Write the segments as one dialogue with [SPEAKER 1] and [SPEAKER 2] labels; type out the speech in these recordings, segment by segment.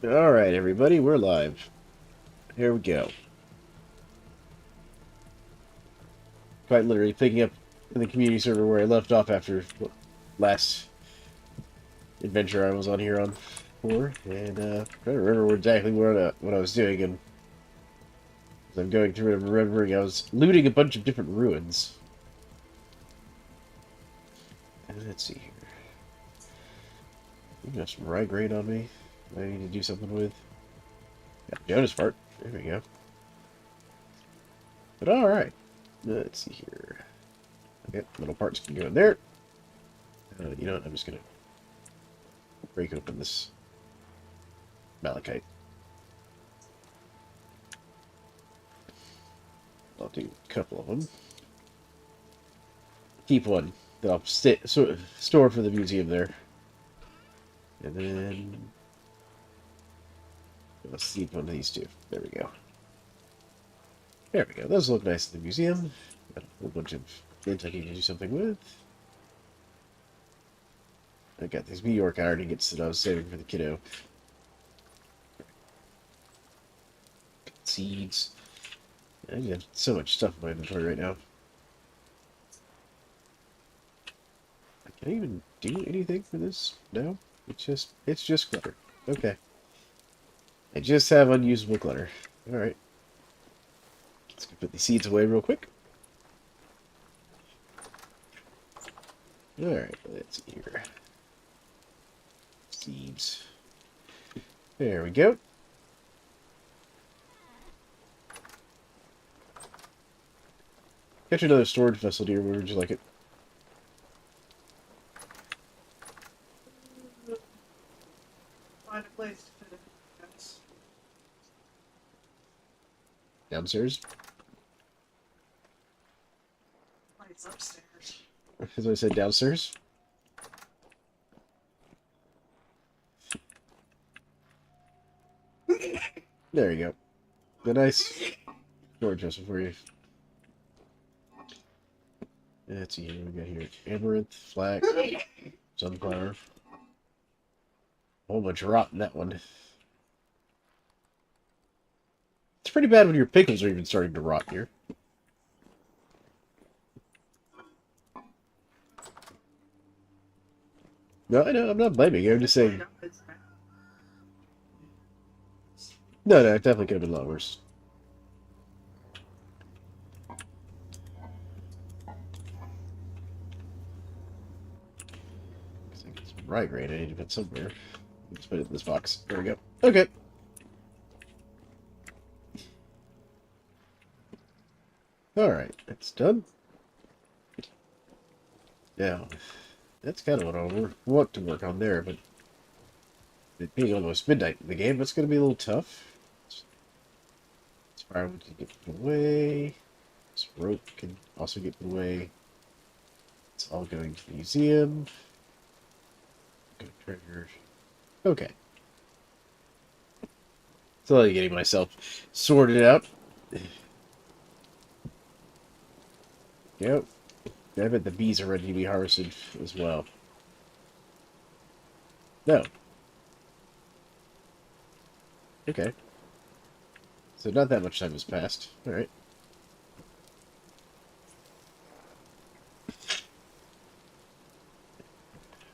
[SPEAKER 1] Alright, everybody, we're live. Here we go. Quite literally picking up in the community server where I left off after last adventure I was on here on for. And, trying to remember exactly what I was doing, and as I'm going through and remembering, I was looting a bunch of different ruins. And let's see here. You got some rye grain on me I need to do something with. Got Jonas part. There we go. But alright. Let's see here. Okay, little parts can go in there. You know what? I'm just going to break open this malachite. I'll do a couple of them. Keep one that I'll store for the museum there. And then let's see one of these two. There we go. There we go. Those look nice in the museum. Got a whole bunch of things I need to do something with. I got these meteoric iron ingots that I was saving for the kiddo. Seeds. I have so much stuff in my inventory right now. I can't even do anything for this now. It's just clutter. Okay. I just have unusable clutter. Alright. Let's go put these seeds away real quick. Alright, let's see here. Seeds. There we go. Catch another storage vessel, dear. Where would you like it?
[SPEAKER 2] Find a place to fit it. Yes.
[SPEAKER 1] Downstairs?
[SPEAKER 2] It's upstairs.
[SPEAKER 1] As I said, downstairs? There you go. The nice storage vessel for you. Let's see here. We got here amaranth, flax, sunflower. A whole bunch of rot in that one. It's pretty bad when your pickles are even starting to rot here. No, I know, I'm not blaming you. I'm just saying. No, it definitely could have been a lot worse. I get some rye grain I need to put somewhere. Let's put it in this box. There we go. Okay. Alright, that's done. Now, that's kind of what I want to work on there, but it being almost midnight in the game, that's going to be a little tough. This firewood can get put away. This rope can also get put away. It's all going to the museum. Good treasures. Okay. Slowly getting myself sorted out. Yep. I bet the bees are ready to be harvested as well. No. Okay. So not that much time has passed. Alright.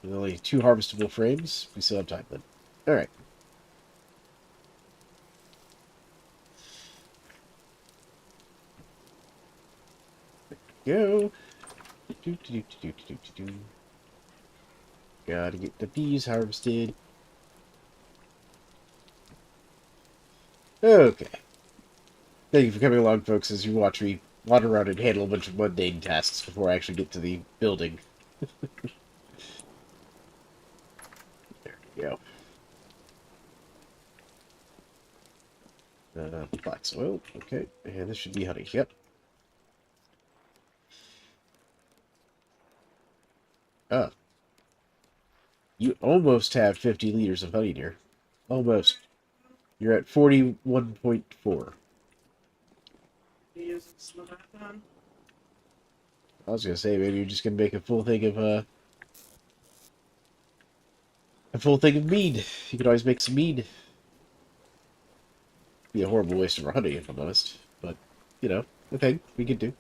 [SPEAKER 1] With only 2 harvestable frames, we still have time then. Alright. Go. Gotta get the bees harvested. Okay. Thank you for coming along, folks, as you watch me wander around and handle a bunch of mundane tasks before I actually get to the building. There we go. Flax oil. Okay. And this should be honey. Yep. Ah. You almost have 50 liters of honey here. Almost. You're at 41.4.
[SPEAKER 2] You using some of that then?
[SPEAKER 1] I was gonna say, maybe you're just gonna make a full thing of, a full thing of mead. You could always make some mead. Be a horrible waste of our honey, if I'm honest. But, you know, a thing we could do.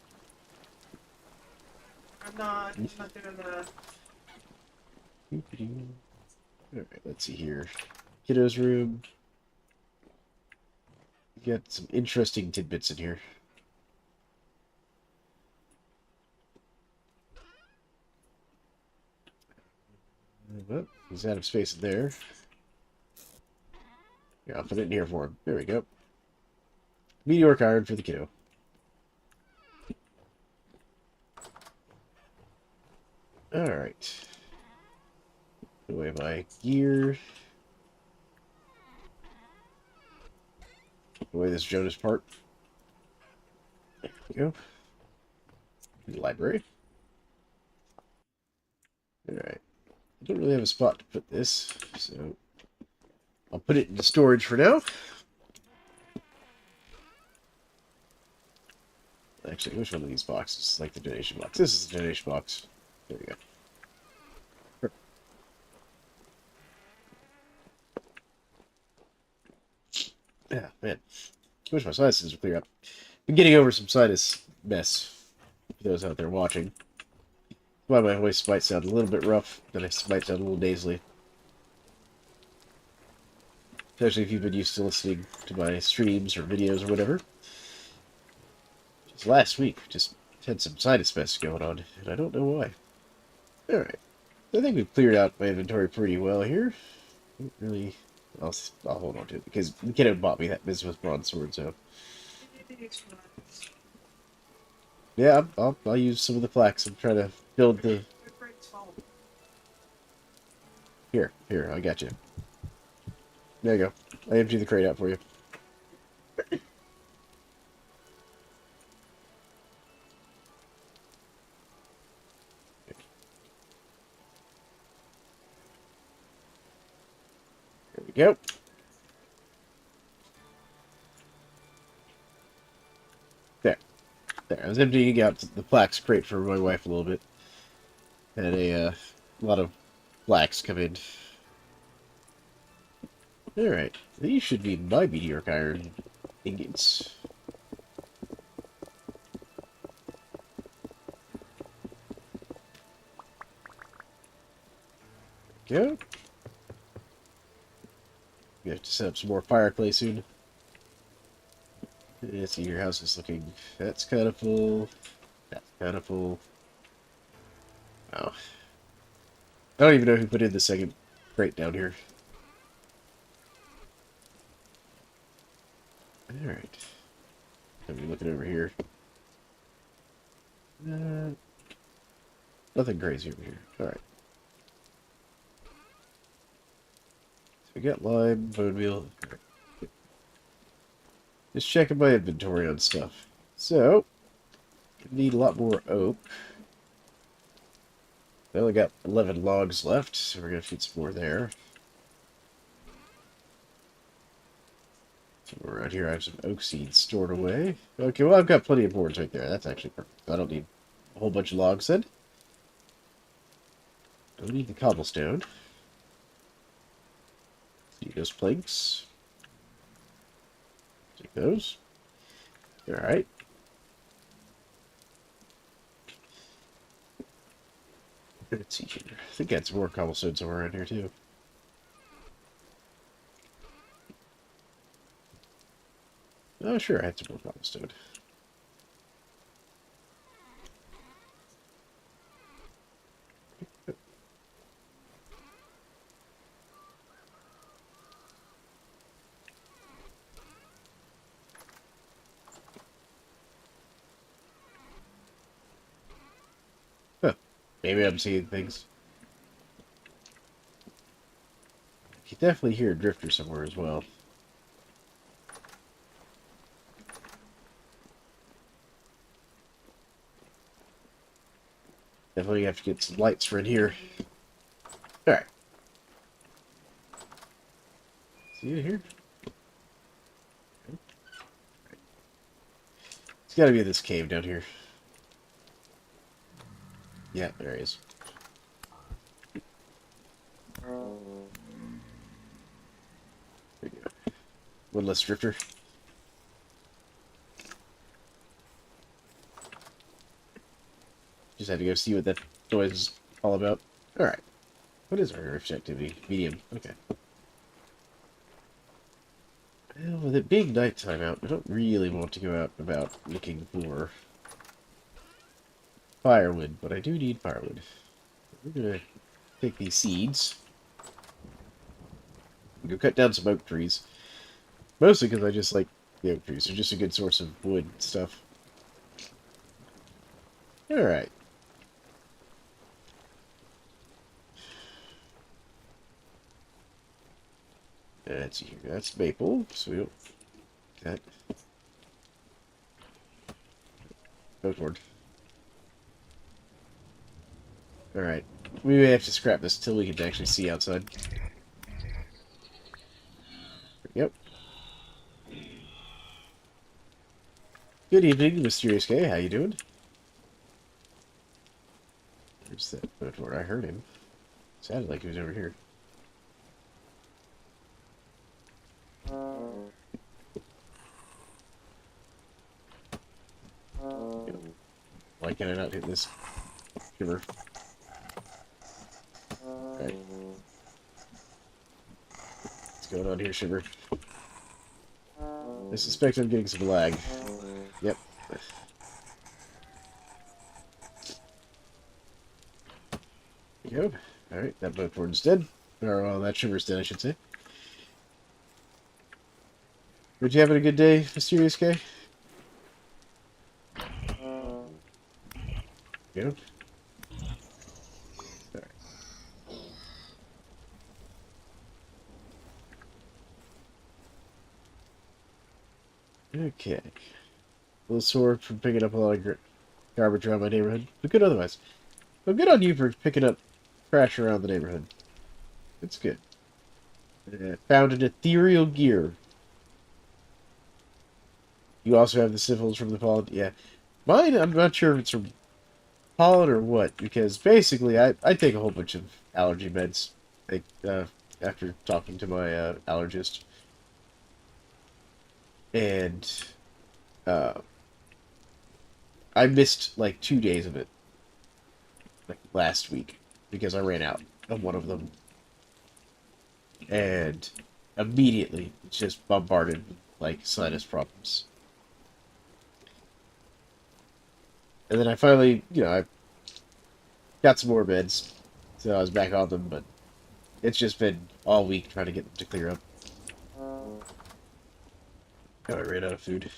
[SPEAKER 2] I'm not doing the.
[SPEAKER 1] Alright, let's see here. Kiddo's room. We got some interesting tidbits in here. Well, he's out of space in there. Yeah, I'll put it in here for him. There we go. Meteoric iron for the kiddo. Alright. Put away my gear. Put away this Jonas part. There we go. The library. Alright. I don't really have a spot to put this, so I'll put it into storage for now. Actually, which one of these boxes? Like the donation box. This is the donation box. There we go. Yeah, man. I wish my sinuses would clear up. Been getting over some sinus mess. For those out there watching. Why my voice might sound a little bit rough, and I might sound a little nasally. Especially if you've been used to listening to my streams or videos or whatever. Just last week, just had some sinus mess going on, and I don't know why. Alright. I think we've cleared out my inventory pretty well here. Don't really... I'll hold on to it, because the kiddo bought me that business broadsword, so... Yeah, I'll use some of the flax. I'm trying to build the... Here, I got you. There you go. I emptied the crate out for you. There we go. There. I was emptying out the flax crate for my wife a little bit. Had a lot of flax come in. Alright. These should be my meteoric iron ingots. There we go. We have to set up some more fireplace soon. Let's see, your house is looking... That's kind of full. That's kind of full. Oh. I don't even know who put in the second crate down here. Alright. Let me look it over here. Nothing crazy over here. Alright. So we got lime, bone meal. Just checking my inventory on stuff. So, need a lot more oak. I only got 11 logs left, so we're going to feed some more there. So around here I have some oak seeds stored away. Okay, well I've got plenty of boards right there. That's actually perfect. I don't need a whole bunch of logs then. Don't need the cobblestone. Need those planks. Take those. Alright. Let's see here. I think I had some more cobblestone somewhere around here too. Oh, sure, I had some more cobblestone. Huh. Maybe I'm seeing things. You can definitely hear a drifter somewhere as well. Definitely have to get some lights for in here. Alright. See it here? It's gotta be this cave down here. Yeah, there he is. There you go. One less drifter. had to go see what that noise is all about. Alright. What is our rift activity? Medium. Okay. Well, with it being nighttime out, I don't really want to go out about looking for firewood, but I do need firewood. We're gonna take these seeds. Go cut down some oak trees. Mostly because I just like the oak trees. They're just a good source of wood and stuff. Alright. Let's see here. That's maple, so we don't that. Go toward. Alright. We may have to scrap this till we can actually see outside. Yep. Good evening, Mysterious K. How you doing? Where's that Motor? I heard him. Sounded like he was over here. Why can I not hit this shiver? Right. What's going on here, shiver? I suspect I'm getting some lag. Yep. There you go. Alright, that Motor's dead. Or, well, that shiver's dead, I should say. Were you having a good day, Mysterious K? Yep. Alright. Okay. A little sore from picking up a lot of garbage around my neighborhood, but good otherwise. But good on you for picking up trash around the neighborhood. It's good. Found an ethereal gear. You also have the syphilis from the pollen. Yeah. Mine, I'm not sure if it's from pollen or what, because basically I take a whole bunch of allergy meds like, after talking to my allergist. And I missed like 2 days of it like last week because I ran out of one of them. And immediately it's just bombarded with like sinus problems. And then I finally, I got some more meds, so I was back on them, but it's just been all week trying to get them to clear up. Oh, I ran out of food.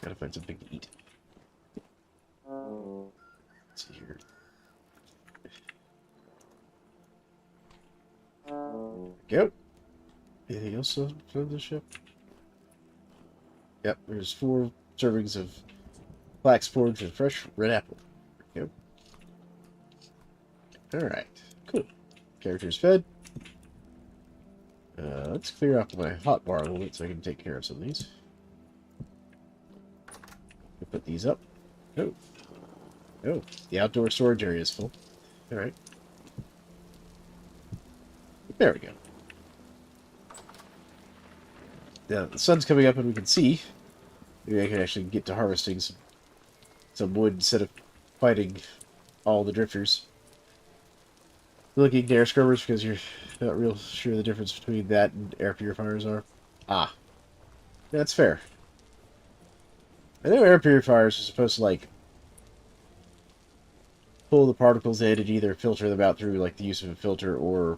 [SPEAKER 1] Gotta find something to eat. Let's see here. Go. Anything else on the ship? Yep, there's 4 servings of flax porridge and fresh red apple. Yep. Alright, cool. Characters fed. Let's clear out my hot bar a little bit so I can take care of some of these. We'll put these up. Oh. Oh, the outdoor storage area is full. Alright. There we go. Now, the sun's coming up and we can see. Maybe I can actually get to harvesting some wood instead of fighting all the drifters. Looking at air scrubbers because you're not real sure the difference between that and air purifiers are. Ah. That's fair. I know air purifiers are supposed to, like, pull the particles in and either filter them out through, like, the use of a filter or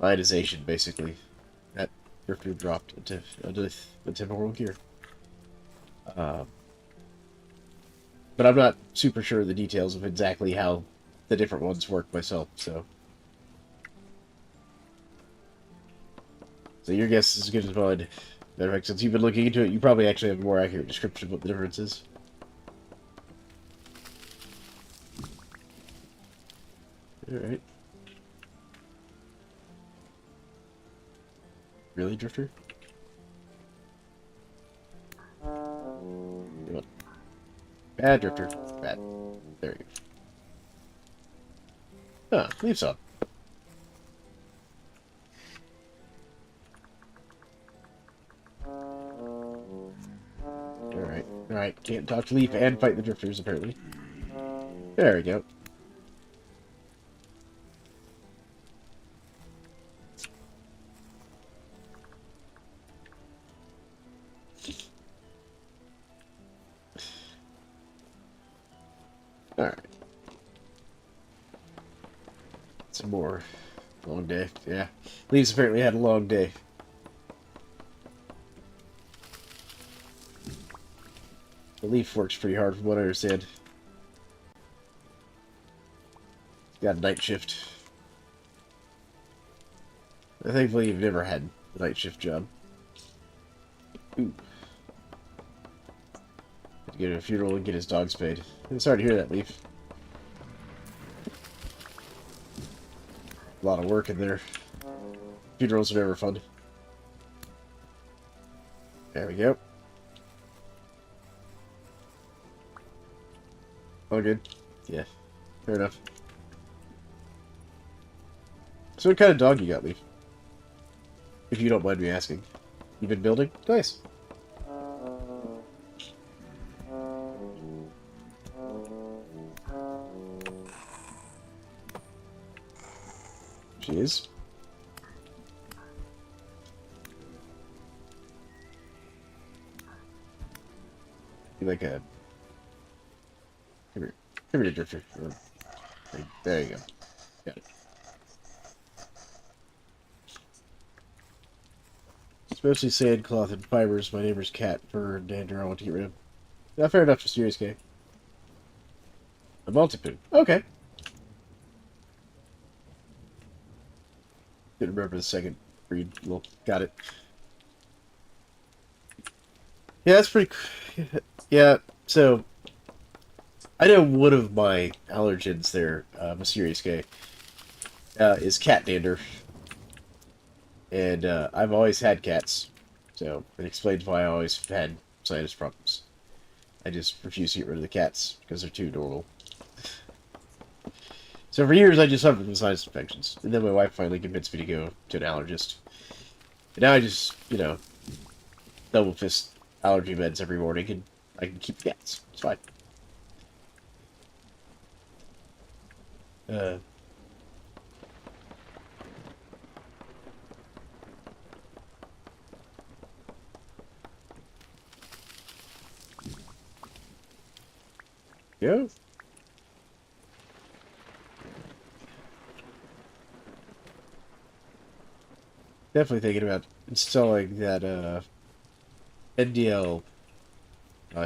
[SPEAKER 1] ionization, basically. That drifter dropped into the temporal gear. But I'm not super sure of the details of exactly how the different ones work myself, so... So your guess is as good as mine. Matter of fact, since you've been looking into it, you probably actually have a more accurate description of what the difference is. Alright. Really, Drifter? Come on. Bad, Drifter. Bad. There you go. Ah, leave some. Alright, alright. Can't talk to Leaf and fight the drifters, apparently. There we go. Alright. Some more. Long day. Yeah. Leaf's apparently had a long day. The Leaf works pretty hard from what I understand. He's got a night shift. Thankfully, you've never had a night shift job. Ooh. Had to go to a funeral and get his dog spayed. I'm sorry to hear that, Leaf. A lot of work in there. Funerals are never fun. There we go. All good. Yeah. Fair enough. So what kind of dog you got, Leaf? If you don't mind me asking. You've been building? Nice. She is. You like a... Come here. Come here, Drifter. There you go. Got it. It's mostly sand, cloth, and fibers. My neighbor's cat, fur, and dander I want to get rid of. Not fair enough, Mysterious K. A multipoo. Okay. Didn't remember the second breed. Well, got it. Yeah, that's pretty... Yeah, so... I know one of my allergens there, Mysterious K, is cat dander. And I've always had cats, so it explains why I always had sinus problems. I just refuse to get rid of the cats, because they're too normal. So for years I just suffered from sinus infections, and then my wife finally convinced me to go to an allergist. And now I just, you know, double fist allergy meds every morning, and I can keep cats. It's fine. Yeah. Definitely thinking about installing that NDL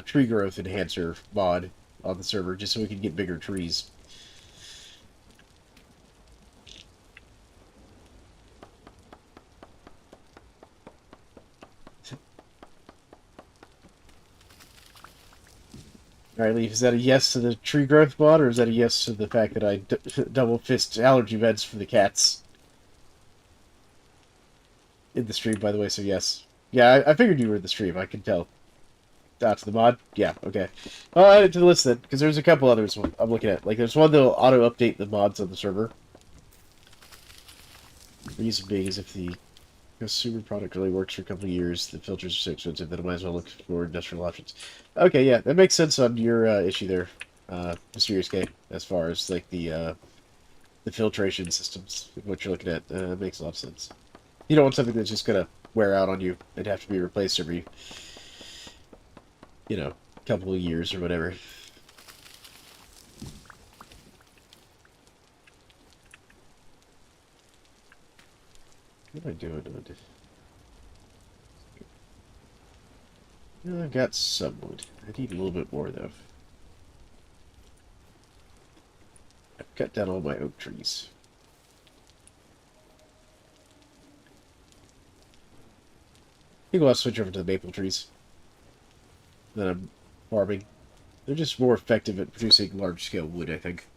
[SPEAKER 1] tree growth enhancer mod on the server just so we can get bigger trees. Alright, Leaf, is that a yes to the tree growth mod, or is that a yes to the fact that I double fist allergy meds for the cats? In the stream, by the way, so yes. Yeah, I figured you were in the stream, I can tell. That's the mod? Yeah, okay. I'll add it to the list then, because there's a couple others I'm looking at. Like, there's one that'll auto-update the mods on the server. The reason being is if the consumer product really works for a couple of years, the filters are so expensive that I might as well look for industrial options. Okay, yeah, that makes sense on your issue there, Mysterious K, as far as, like, the filtration systems, what you're looking at. Makes a lot of sense. You don't want something that's just gonna wear out on you and have to be replaced every, you know, couple of years or whatever. What am I doing? I've got some wood. I need a little bit more, though. I've cut down all my oak trees. I think I'll switch over to the maple trees that I'm farming. They're just more effective at producing large-scale wood, I think.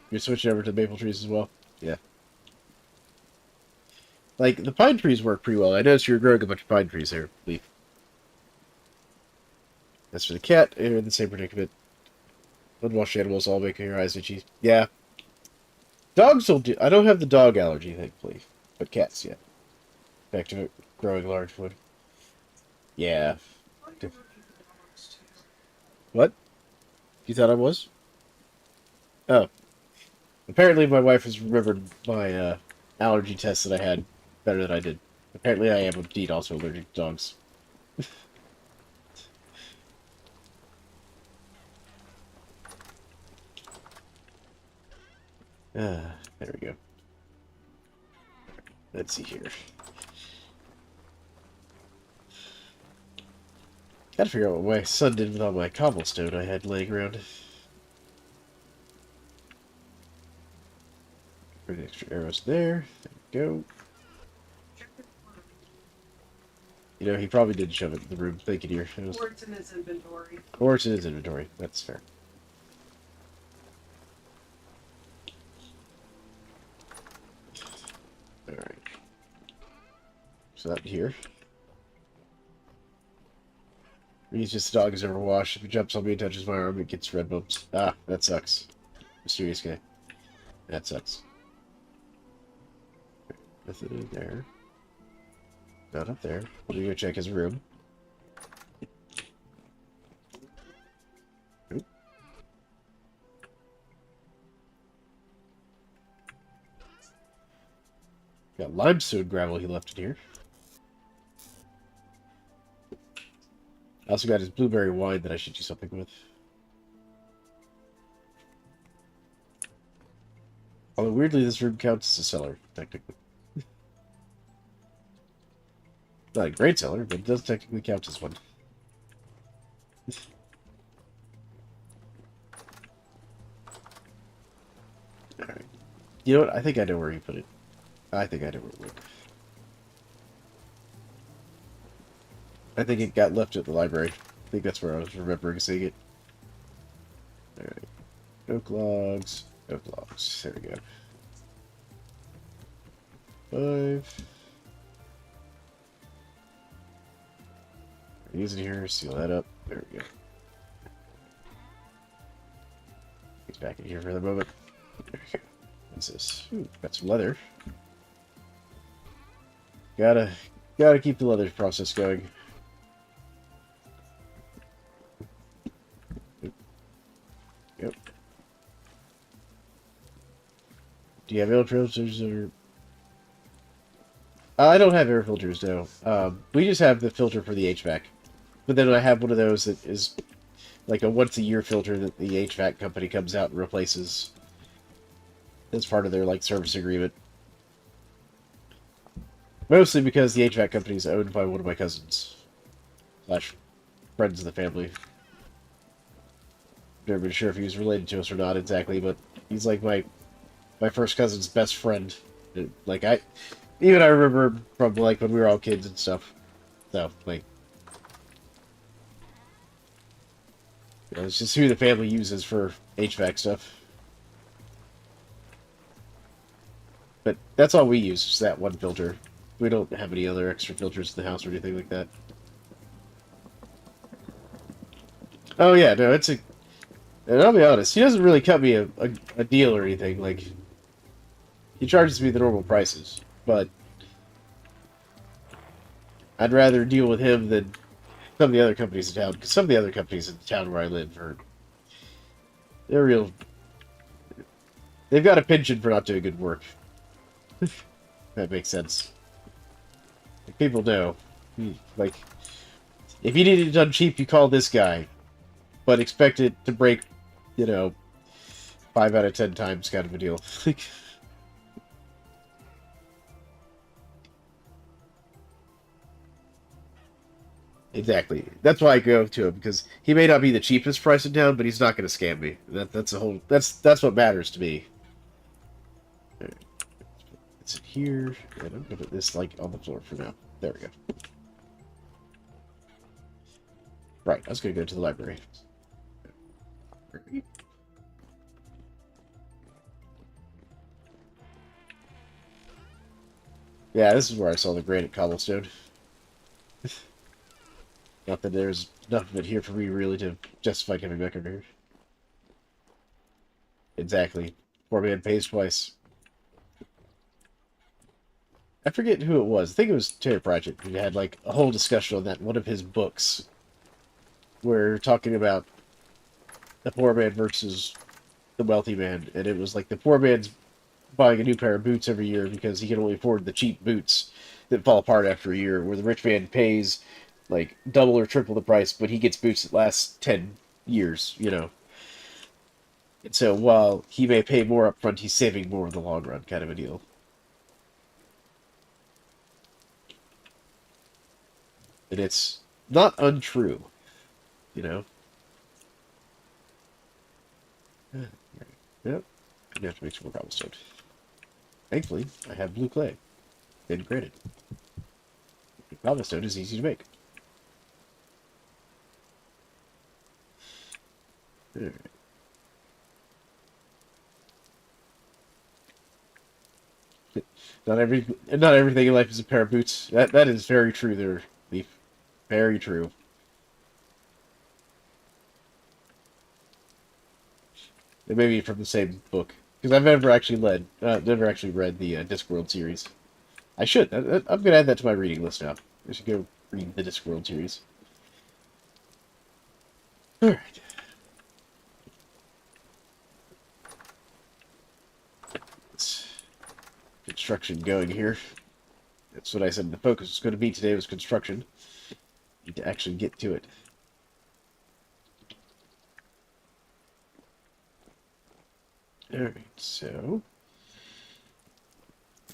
[SPEAKER 1] You're switching over to the maple trees as well? Yeah. Like, the pine trees work pretty well. I noticed you were growing a bunch of pine trees there, Leaf. As for the cat, they're in the same predicament. Unwashed animals all making your eyes itchy. Yeah. Dogs will do. I don't have the dog allergy, thankfully. But cats, yeah. Back to it. Growing large wood. Yeah.
[SPEAKER 2] I thought you were looking for dogs too.
[SPEAKER 1] What? You thought I was? Oh. Apparently my wife has remembered my allergy test that I had better than I did. Apparently I am indeed also allergic to dogs. There we go. Let's see here. Gotta figure out what my son did with all my cobblestone I had laying around. Put extra arrows there. There we go.
[SPEAKER 2] Check the corner.
[SPEAKER 1] You know, he probably did shove it in the room thinking here.
[SPEAKER 2] Or it's in his inventory.
[SPEAKER 1] Or it's in his inventory. That's fair. Alright. So that here. He's just a dog who's overwashed. If he jumps on me and touches my arm, it gets red bumps. Ah, that sucks. Mysterious guy. That sucks. Nothing in there. Not up there. Let me go check his room. Oop. Got limestone gravel he left in here. I also got his blueberry wine that I should do something with. Although weirdly, this room counts as a cellar, technically. Not a great cellar, but it does technically count as one. Alright. You know what? I think I know where you put it. I think I know where it went. I think it got left at the library. I think that's where I was remembering seeing it. Alright. Oak logs. Oak logs. There we go. 5. Use it here. Seal that up. There we go. He's back in here for the moment. There we go. What's this? Ooh, got some leather. Gotta keep the leather process going. Yep. Do you have air filters or? I don't have air filters, no. We just have the filter for the HVAC. But then I have one of those that is like a once-a-year filter that the HVAC company comes out and replaces as part of their like service agreement. Mostly because the HVAC company is owned by one of my cousins. Slash friends of the family. Never been sure if he was related to us or not exactly, but he's like my first cousin's best friend. Like I remember from like when we were all kids and stuff. So like, you know, it's just who the family uses for HVAC stuff. But that's all we use, is that one filter. We don't have any other extra filters in the house or anything like that. Oh yeah, no, it's a... And I'll be honest, he doesn't really cut me a deal or anything. Like, he charges me the normal prices, but I'd rather deal with him than some of the other companies in town. Because some of the other companies in the town where I live they're real... They've got a penchant for not doing good work. That makes sense. Like, people know. Like, if you need it done cheap, you call this guy. But expect it to break, you know, 5 out of 10 times kind of a deal. Exactly. That's why I go to him, because he may not be the cheapest price in town, but he's not going to scam me. That's a whole... That's what matters to me. It's in here, and I'm going to put this, like, on the floor for now. There we go. Right, I was going to go to the library. Yeah, this is where I saw the granite cobblestone. Not that there's enough of it here for me really to justify coming back over here. Exactly. Poor man pays twice. I forget who it was. I think it was Terry Pratchett who had like a whole discussion on that in one of his books, where talking about the poor man versus the wealthy man, and it was like the poor man's buying a new pair of boots every year because he can only afford the cheap boots that fall apart after a year, where the rich man pays like double or triple the price, but he gets boots that last 10 years, you know. And so while he may pay more up front, he's saving more in the long run, kind of a deal. And it's not untrue, you know. Yep. I have to make some more cobblestone. Thankfully, I have blue clay. And granted, cobblestone is easy to make. Alright. Not everything in life is a pair of boots. That is very true there, Leaf. Very true. It may be from the same book. Because I've never actually read the Discworld series. I should. I'm going to add that to my reading list now. I should go read the Discworld series. Alright. Let's construction going here. That's what I said the focus was going to be today was construction. Need to actually get to it. Alright, so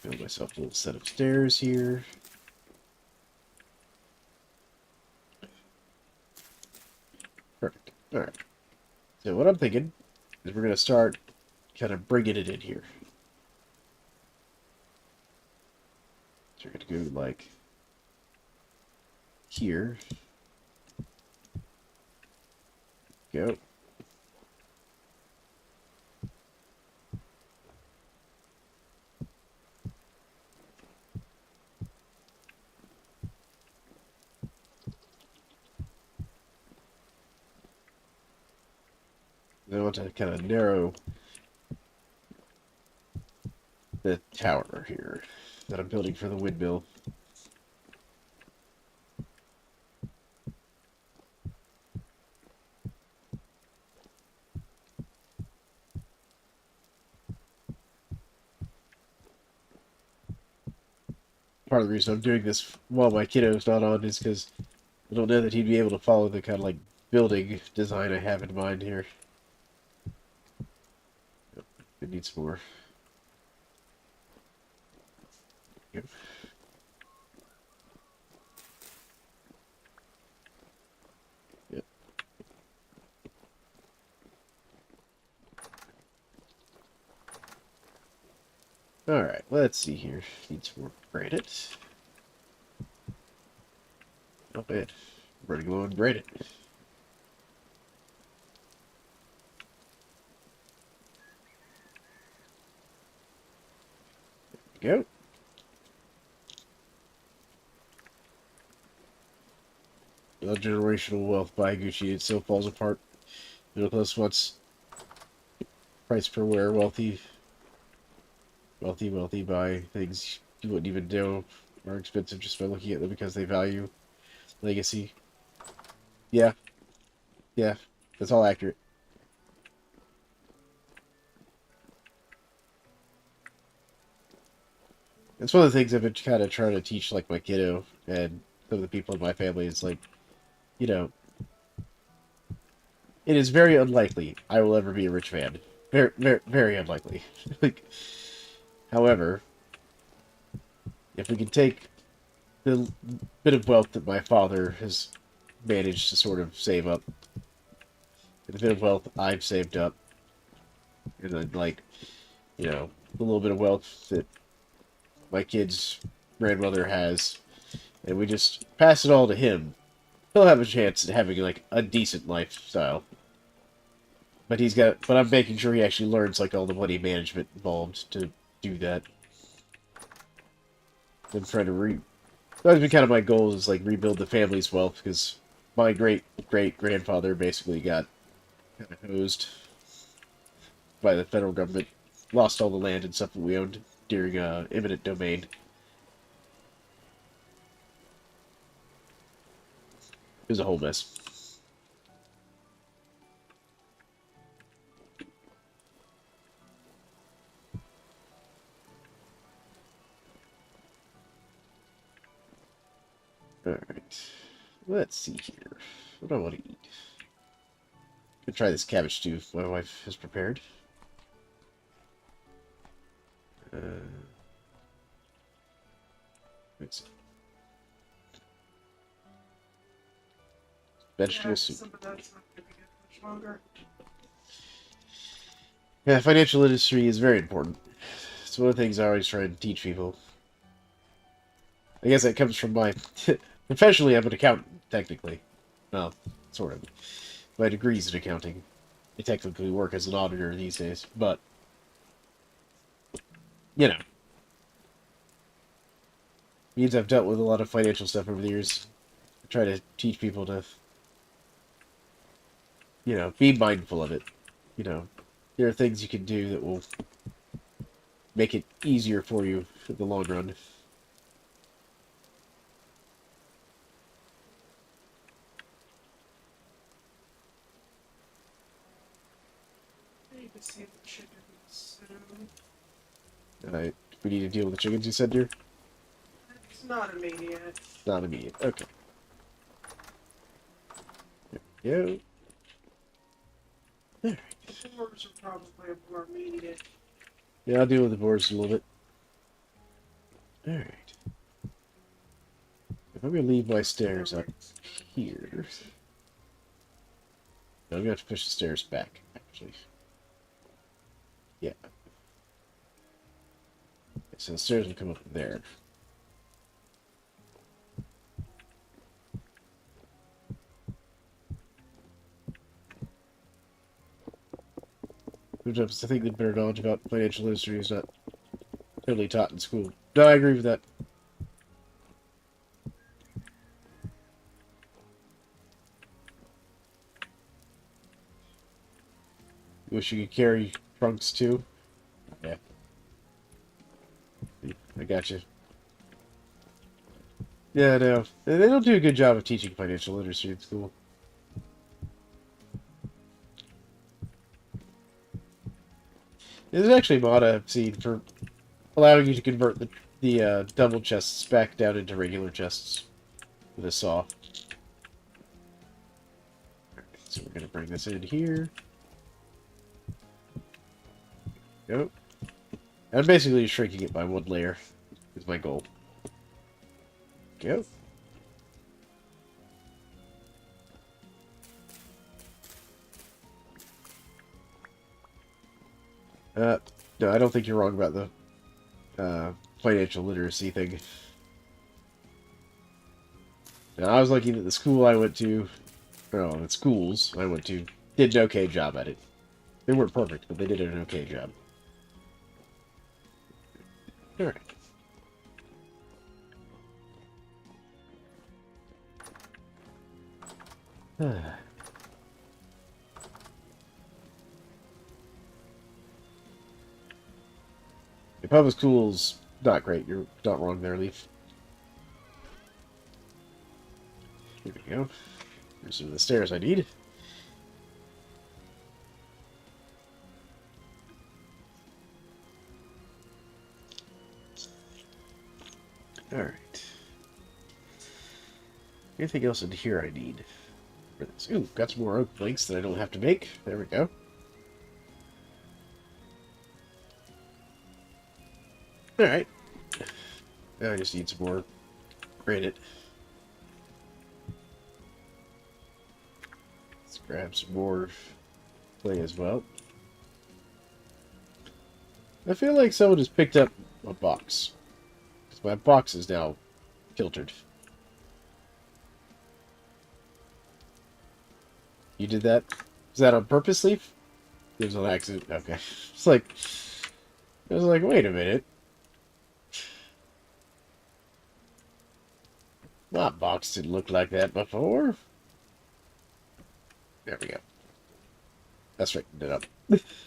[SPEAKER 1] build myself a little set of stairs here. Perfect. Alright. So what I'm thinking is we're going to start kind of bringing it in here. So we're going to go like here. Go. I want to kind of narrow the tower here that I'm building for the windmill. Part of the reason I'm doing this while my kiddo's not on is because I don't know that he'd be able to follow the kind of like building design I have in mind here. It needs more. Yep. Yep. Alright, let's see here. Needs more granite. Not bad. Running low on granite. There we go. No generational wealth by Gucci. It still falls apart. Middle class wants price per wear. Wealthy buy things you wouldn't even know are expensive just by looking at them because they value legacy. Yeah, yeah, that's all accurate. It's one of the things I've been kind of trying to teach, like, my kiddo and some of the people in my family. It's like, you know, it is very unlikely I will ever be a rich man. Very, very, very unlikely. Like, however, if we can take the bit of wealth that my father has managed to sort of save up, and the bit of wealth I've saved up, and then, like, you know, the little bit of wealth that my kid's grandmother has, and we just pass it all to him, he'll have a chance at having, like, a decent lifestyle. But I'm making sure he actually learns, like, all the money management involved to do that. I'm trying to That would be kind of my goal, is, like, rebuild the family's wealth, because my great-great-grandfather basically got kind of hosed by the federal government, lost all the land and stuff that we owned during eminent domain. It was a whole mess. Alright. Let's see here. What do I want to eat? I'm gonna try this cabbage stew my wife has prepared. It's vegetable soup.
[SPEAKER 2] Some of that's not going to get much longer.
[SPEAKER 1] Yeah, financial literacy is very important. It's one of the things I always try and teach people. I guess that comes from my... Professionally, I'm an accountant, technically. Well, sort of. My degree's in accounting. I technically work as an auditor these days, but... You know. Means I've dealt with a lot of financial stuff over the years. I try to teach people to... You know, be mindful of it. You know, there are things you can do that will make it easier for you in the long run.
[SPEAKER 2] I need to see the chickens soon.
[SPEAKER 1] Alright, we need to deal with the chickens you said, dear?
[SPEAKER 2] It's not immediate.
[SPEAKER 1] Not immediate. Okay. There we go. Alright.
[SPEAKER 2] The boars are probably more immediate.
[SPEAKER 1] Yeah, I'll deal with the boards a little bit. Alright. If I'm going to leave my stairs up here... No, I'm going to have to push the stairs back, actually. Yeah. So the stairs will come up there. Sometimes I think the better knowledge about financial history is not totally taught in school. No, I agree with that. You wish you could carry trunks too? Yeah. I got you. Yeah, no. They don't do a good job of teaching financial literacy in school. There's actually a mod I've seen for allowing you to convert the double chests back down into regular chests with a saw. So we're going to bring this in here. Go. I'm basically shrinking it by one layer is my goal. Go. No, I don't think you're wrong about the financial literacy thing. Now, I was lucky that the school I went to, well, the schools I went to, did an okay job at it. They weren't perfect, but they did an okay job. Alright. The public school's not great. You're not wrong there, Leaf. Here we go. Here's some of the stairs I need. Alright. Anything else in here I need for this? Ooh, got some more oak planks that I don't have to make. There we go. Alright. Now I just need some more granite. Let's grab some more clay as well. I feel like someone has picked up a box. Because my box is now filtered. You did that? Is that on purpose, Leaf? It was on accident. Okay. I was like, wait a minute. My box didn't look like that before. There we go. That's right. It up.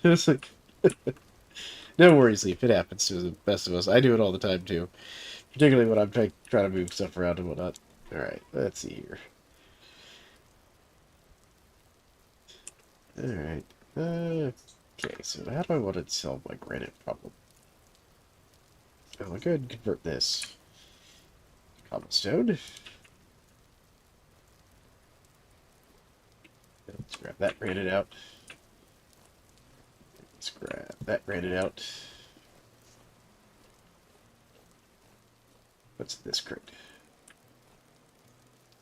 [SPEAKER 1] It's like, no worries, Leaf. It happens to the best of us. I do it all the time, too. Particularly when I'm trying to move stuff around and whatnot. Alright, let's see here. Alright. Okay, so how do I want to solve my granite problem? I'll go ahead and convert this to cobblestone. Let's grab that granite out. Let's grab that granite out. What's this crate?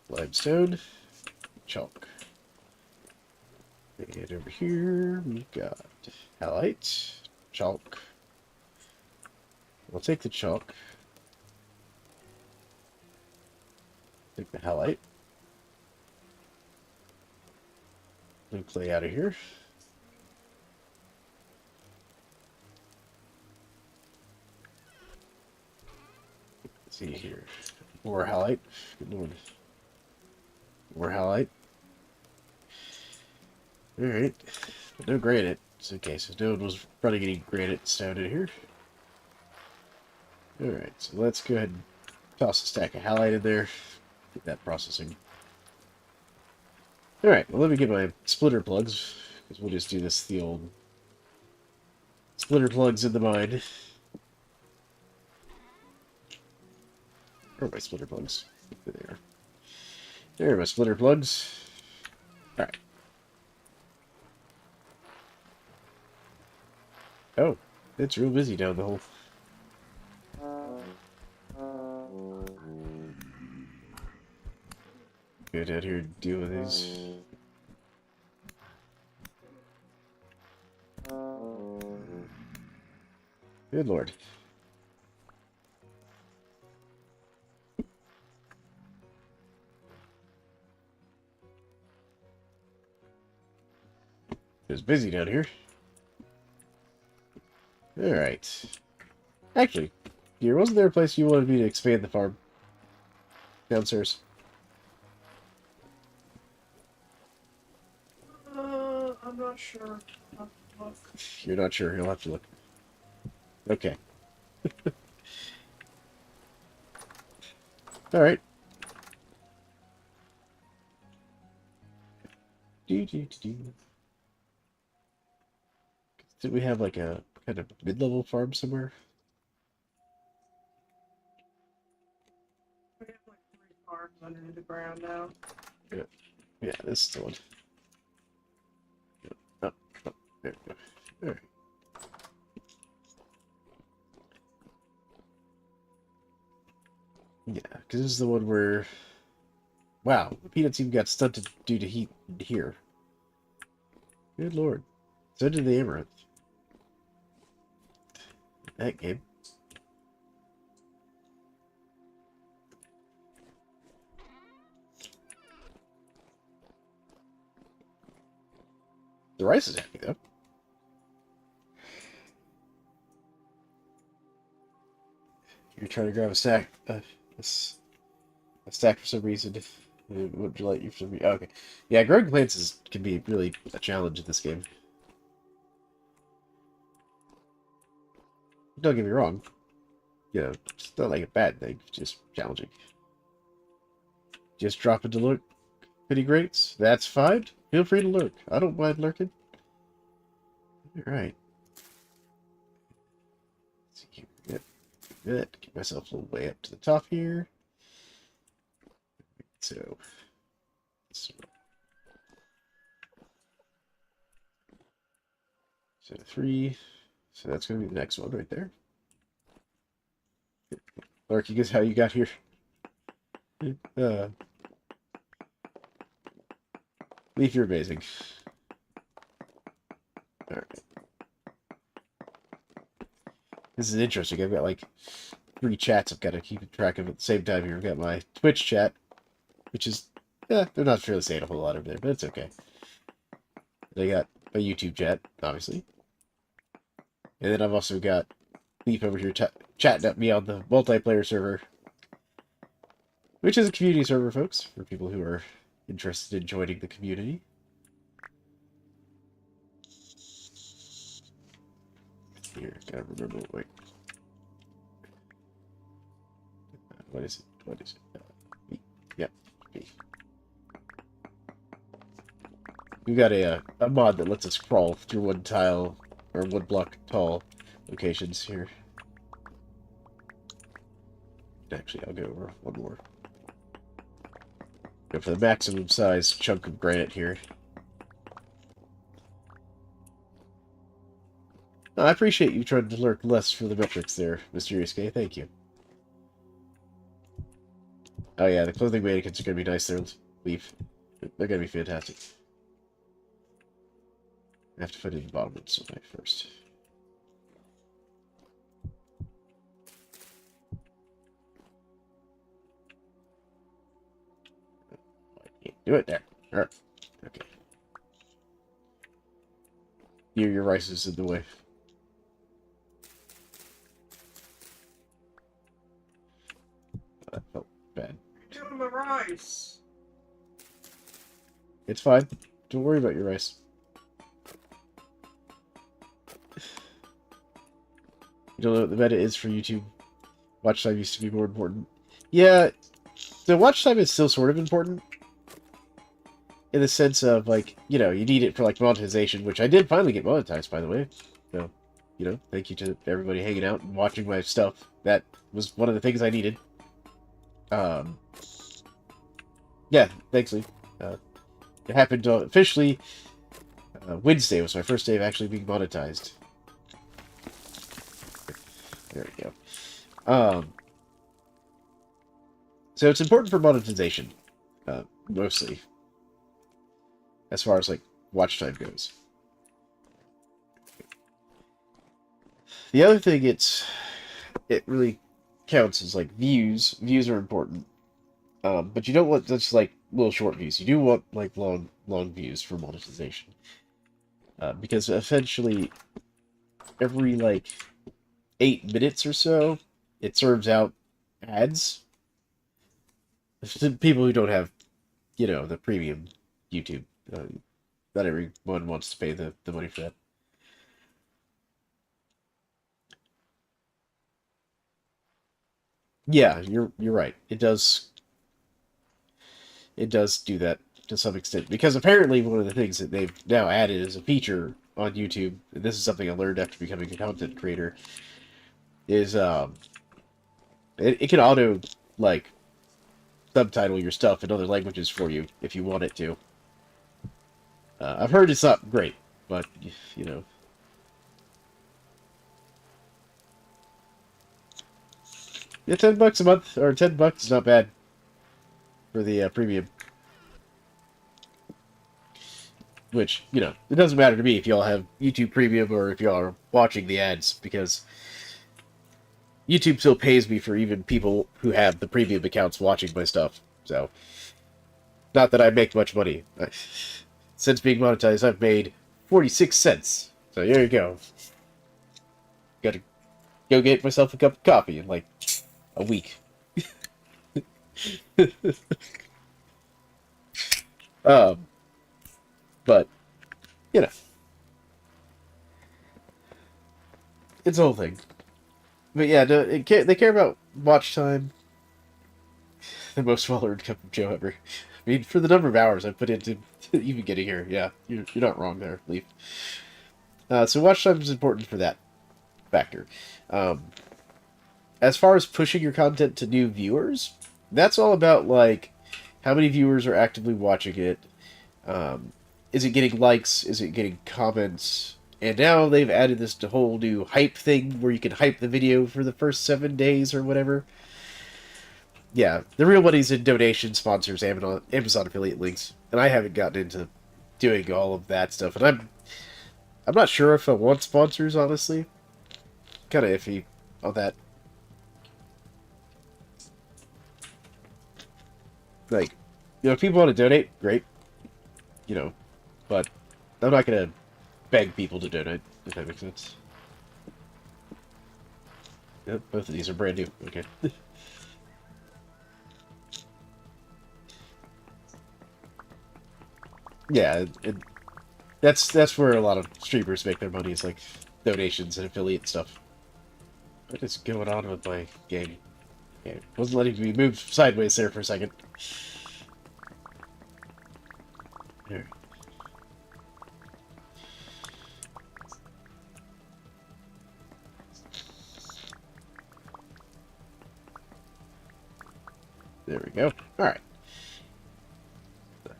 [SPEAKER 1] Limestone, chalk. And over here, we've got halite, chalk. We'll take the chalk. Take the halite. Move clay out of here. Let's see here. More halite. Good lord. More halite. Alright. No granite. It's okay, so no one was running any granite stone in here. Alright, so let's go ahead and toss a stack of halite in there. Get that processing. Alright, well let me get my splitter plugs, because we'll just do this the old splitter plugs in the mine. Where are my splitter plugs? There they are. There are my splitter plugs. Alright. Oh, it's real busy down the hole. Go down here and deal with these. Good lord. It's busy down here. Alright. Actually, here, wasn't there a place you wanted me to expand the farm? Downstairs.
[SPEAKER 2] I'm not sure. I'll look.
[SPEAKER 1] You're not sure, you'll have to look. Okay. Alright. Did we have like a kind of mid-level farm somewhere?
[SPEAKER 2] We have like 3 farms under the ground now.
[SPEAKER 1] Yeah, yeah, this is the one. Oh, oh, there we go. Alright. Yeah, because this is the one where... Wow, the peanuts even got stunted due to heat here. Good lord. So did the amaranth. That game. The rice is happy, though. You're trying to grab a stack. A stack for some reason. Would you like you for some reason? Okay. Yeah, growing plants can be really a challenge in this game. Don't get me wrong. You know, it's not like a bad thing. It's just challenging. Just drop into lurk. Pity greats. That's fine. Feel free to lurk. I don't mind lurking. Alright. Let's see here. Yep. Good. Get myself a little way up to the top here. So 3. So that's going to be the next one right there. Larky, guess how you got here? Leaf, you're amazing. Alright. This is interesting. I've got like 3 chats I've got to keep track of at the same time here. I've got my Twitch chat, which is, they're not really saying a whole lot over there, but it's okay. And I got my YouTube chat, obviously. And then I've also got Leaf over here chatting at me on the multiplayer server, which is a community server, folks, for people who are interested in joining the community. Here, gotta remember. Wait. What is it? What is it? B. Yep. B. We got a mod that lets us crawl through one tile or one block tall locations here. Actually, I'll go over one more. Go for the maximum size chunk of granite here. Oh, I appreciate you trying to lurk less for the metrics there, Mysterious K. Thank you. Oh yeah, the clothing mannequins are going to be nice there, Leaf. They're going to be fantastic. I have to put in the bottom of the supply first. I can't do it there. Alright. Okay. Your rice is in the way. That felt bad.
[SPEAKER 2] You're doing my rice.
[SPEAKER 1] It's fine. Don't worry about your rice. You don't know what the meta is for YouTube. Watch time used to be more important. Yeah, the watch time is still sort of important. In the sense of, like, you know, you need it for, like, monetization, which I did finally get monetized, by the way. So, you know, thank you to everybody hanging out and watching my stuff. That was one of the things I needed. Yeah, thanks, Lee. It happened officially. Wednesday was my first day of actually being monetized. There we go. So it's important for monetization, mostly, as far as, like, watch time goes. The other thing it really counts is, like, views. Views are important. But you don't want just, like, little short views. You do want, like, long views for monetization. Because eventually, every, like, 8 minutes or so, it serves out ads. To people who don't have, you know, the premium YouTube. Not everyone wants to pay the money for that. Yeah, you're right. It does do that to some extent, because apparently one of the things that they've now added as a feature on YouTube, and this is something I learned after becoming a content creator, is it can auto, like, subtitle your stuff in other languages for you if you want it to. I've heard it's not great, but, you know. Yeah, $10 a month, or $10 is not bad for the premium. Which, you know, it doesn't matter to me if y'all have YouTube Premium or if y'all are watching the ads, because YouTube still pays me for even people who have the premium accounts watching my stuff. So, not that I make much money. Since being monetized, I've made 46 cents. So there you go. Gotta go get myself a cup of coffee in, like, a week. But, you know, it's a whole thing. But yeah, they care about watch time. The most well-earned cup of Joe ever. I mean, for the number of hours I put into even getting here, yeah, you're not wrong there, Leaf. So watch time is important for that factor. As far as pushing your content to new viewers, that's all about, like, how many viewers are actively watching it. Is it getting likes? Is it getting comments? And now they've added this whole new hype thing where you can hype the video for the first 7 days or whatever. Yeah, the real money's in donation sponsors, Amazon affiliate links, and I haven't gotten into doing all of that stuff. And I'm not sure if I want sponsors, honestly. Kind of iffy on that. Like, you know, if people want to donate, great. You know, but I'm not gonna beg people to donate, if that makes sense. Yep, both of these are brand new. Okay. Yeah, that's where a lot of streamers make their money. It's like, donations and affiliate stuff. What is going on with my game? Okay, wasn't letting me move sideways there for a second. There. There we go. Alright.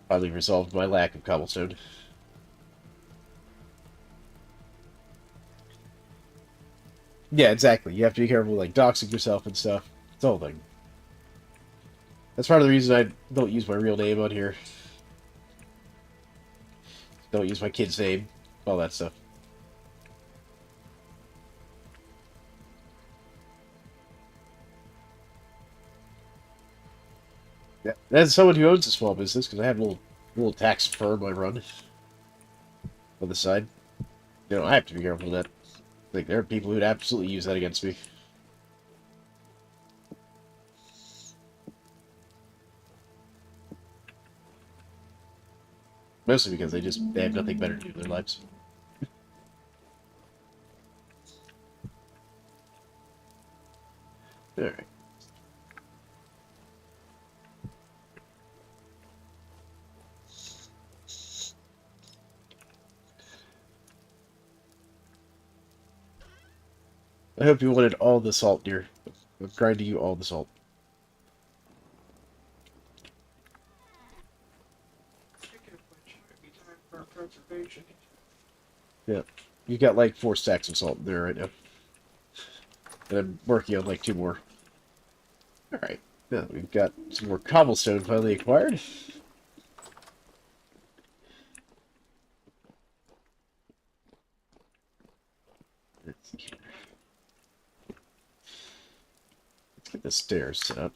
[SPEAKER 1] Finally resolved my lack of cobblestone. Yeah, exactly. You have to be careful, like, doxing yourself and stuff. It's the whole thing. That's part of the reason I don't use my real name on here. Don't use my kid's name. All that stuff. Yeah. As someone who owns a small business, because I have a little tax firm I run on the side, you know, I have to be careful with that. Like, there are people who'd absolutely use that against me. Mostly because they have nothing better to do with their lives. Alright. I hope you wanted all the salt, dear. I'm grinding you all the salt.
[SPEAKER 2] Speaking of which, it might be time for our preservation.
[SPEAKER 1] Yeah. You got like 4 stacks of salt in there right now. And I'm working on like 2 more. Alright. Now we've got some more cobblestone finally acquired. Let's get the stairs set up.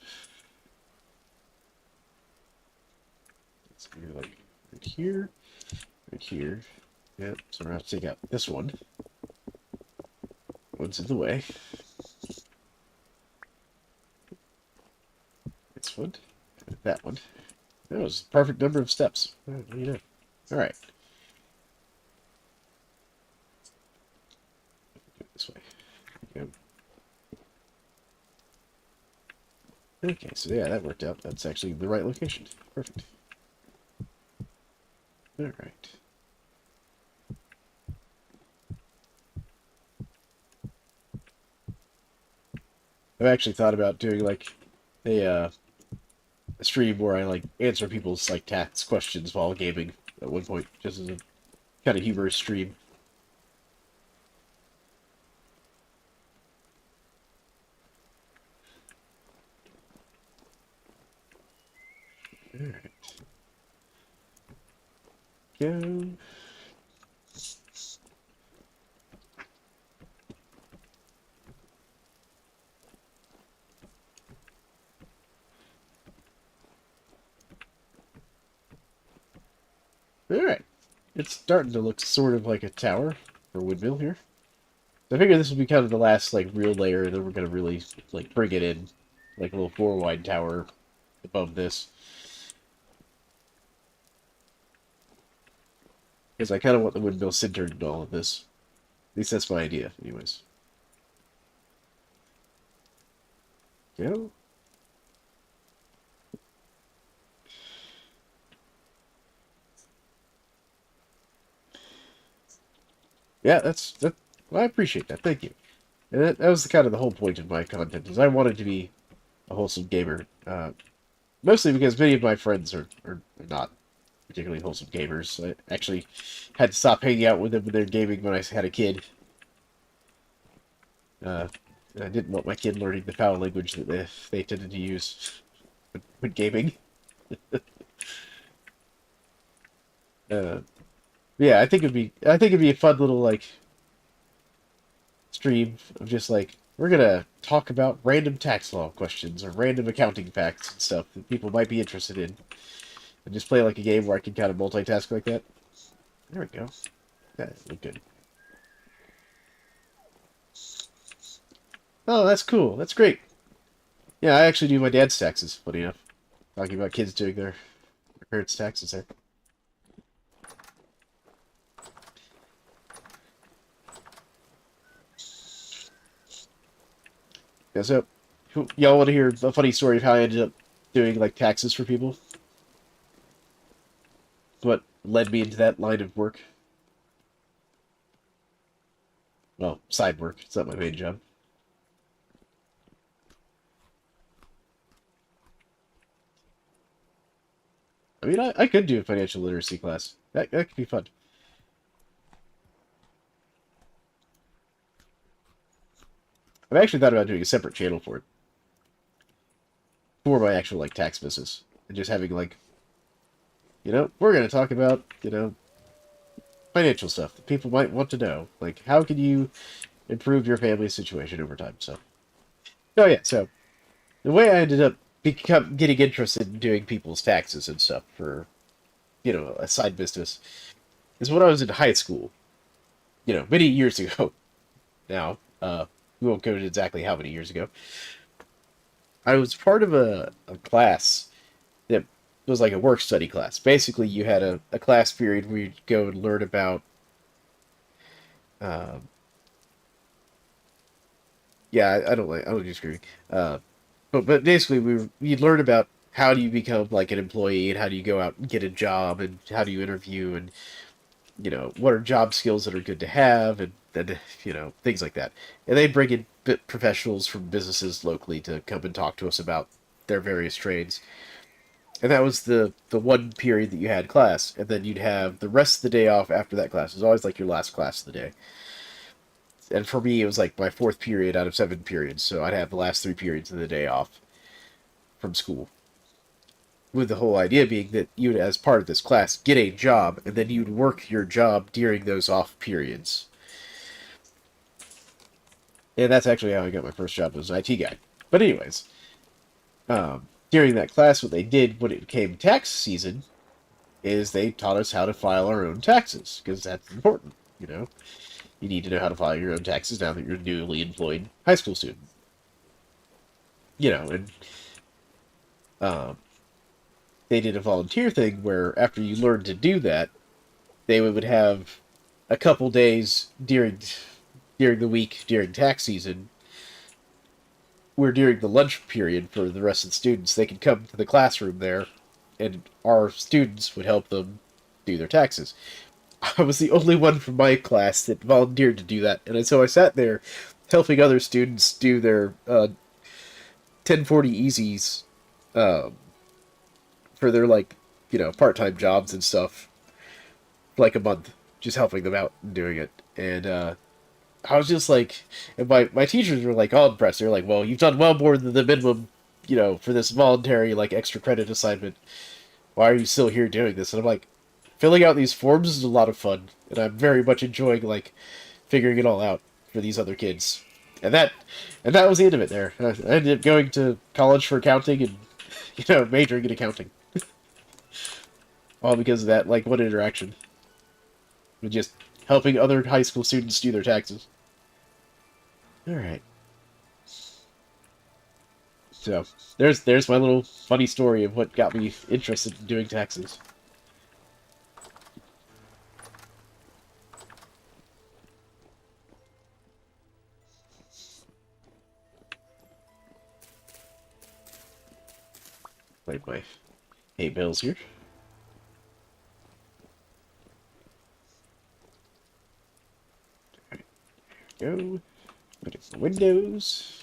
[SPEAKER 1] Let's do like right here. Right here. Yep, so we're going to have to take out this one. One's in the way. This one. And that one. That was the perfect number of steps. What do you know? Alright. This way. Yep. Okay, so yeah, that worked out. That's actually the right location. Perfect. Alright. I've actually thought about doing like a stream where I like answer people's like tax questions while gaming at one point, just as a kind of humorous stream. Alright. Go. Alright. It's starting to look sort of like a tower for Windmill here. So I figure this will be kind of the last like real layer that we're gonna really like bring it in. Like a little 4-wide tower above this. Because I kind of want the windmill centered in all of this. At least that's my idea, anyways. Go. Yeah, that. Well, I appreciate that. Thank you. And that was kind of the whole point of my content, is I wanted to be a wholesome gamer. Mostly because many of my friends are not particularly wholesome gamers. I actually had to stop hanging out with them when they're gaming when I had a kid. Uh, I didn't want my kid learning the foul language that they tended to use when gaming. Uh, yeah, I think it'd be a fun little like stream of just like we're gonna talk about random tax law questions or random accounting facts and stuff that people might be interested in, and just play like a game where I can kind of multitask like that. There we go. That looked good. Oh, that's cool. That's great. Yeah, I actually do my dad's taxes. Funny enough, talking about kids doing their parents' taxes there. Yeah, so, y'all want to hear a funny story of how I ended up doing, like, taxes for people? What led me into that line of work? Well, side work. It's not my main job. I mean, I could do a financial literacy class. That could be fun. I've actually thought about doing a separate channel for it. For my actual, like, tax business. And just having, like, we're going to talk about, financial stuff that people might want to know. Like, how can you improve your family situation over time? So, oh yeah, so the way I ended up getting interested in doing people's taxes and stuff for, a side business is when I was in high school, many years ago now. We won't go into exactly how many years ago. I was part of a class that was like a work study class. Basically, you had a class period where you'd go and learn about, uh, yeah, I don't do screwing. But basically, you'd learn about how do you become like an employee and how do you go out and get a job and how do you interview and what are job skills that are good to have and things like that. And they bring in professionals from businesses locally to come and talk to us about their various trades. And that was the one period that you had class, and then you'd have the rest of the day off after that class. It was always like your last class of the day. And for me, it was like my fourth period out of 7 periods, so I'd have the last 3 periods of the day off from school. With the whole idea being that you would, as part of this class, get a job, and then you'd work your job during those off periods. And that's actually how I got my first job as an IT guy. But anyways, during that class, what they did when it came tax season is they taught us how to file our own taxes, because that's important. You need to know how to file your own taxes now that you're a newly employed high school student. And um, they did a volunteer thing where after you learned to do that, they would have a couple days during the week during tax season where during the lunch period for the rest of the students they could come to the classroom there and our students would help them do their taxes. I was the only one from my class that volunteered to do that, and so I sat there helping other students do their 1040 easies for their like part-time jobs and stuff for like a month, just helping them out and doing it. And I was just like, and my teachers were like all impressed. They're like, well, you've done well more than the minimum, for this voluntary like extra credit assignment. Why are you still here doing this? And I'm like, filling out these forms is a lot of fun, and I'm very much enjoying like figuring it all out for these other kids. And that was the end of it. There, I ended up going to college for accounting and majoring in accounting, all because of that like one interaction with just helping other high school students do their taxes. All right. So there's my little funny story of what got me interested in doing taxes. Like my hay bales here. Go. Look at the windows.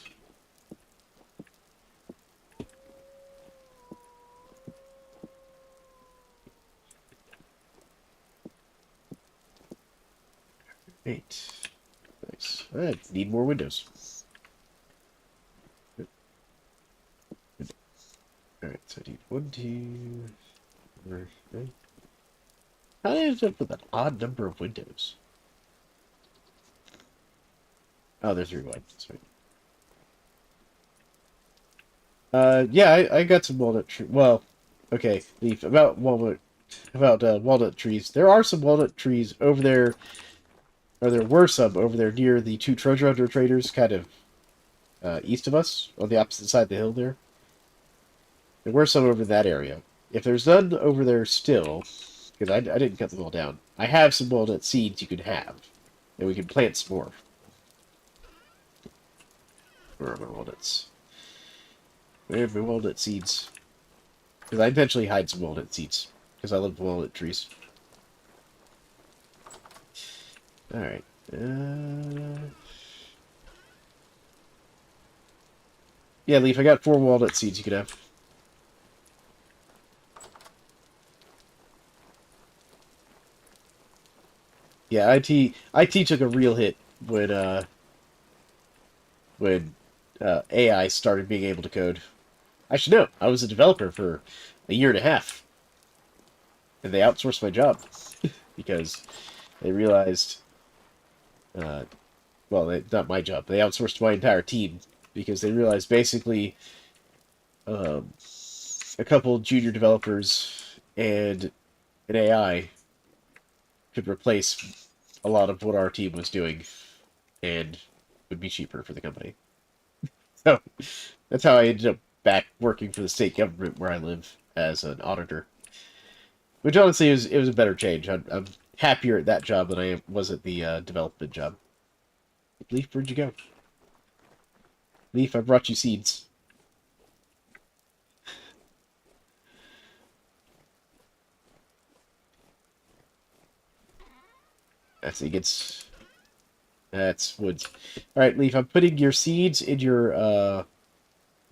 [SPEAKER 1] Eight. Nice. I need more windows. Alright, so I need 1, 2, 4, 5. How did I end up with an odd number of windows? Oh, they're 3 wide. That's right. Yeah, I got some walnut tree. Well, okay, Leaf, about walnut trees. There are some walnut trees over there, or there were some over there near the two treasure hunter traders, kind of east of us, on the opposite side of the hill there. There were some over that area. If there's none over there still, because I didn't cut them all down, I have some walnut seeds you can have, and we can plant some more. Where are my walnuts? Where are my walnut seeds? Because I intentionally hide some walnut seeds. Because I love walnut trees. Alright. Yeah, Leaf, I got 4 walnut seeds you could have. Yeah, IT took a real hit when AI started being able to code. I should know. I was a developer for a year and a half, and they outsourced my job because they realized, uh, well, not my job. They outsourced my entire team because they realized basically um, a couple junior developers and an AI could replace a lot of what our team was doing, and would be cheaper for the company. So that's how I ended up back working for the state government where I live as an auditor. Which honestly it was a better change. I'm happier at that job than I was at the development job. Leaf, where'd you go? Leaf, I brought you seeds. That's it gets. That's woods. All right, Leaf. I'm putting your seeds in your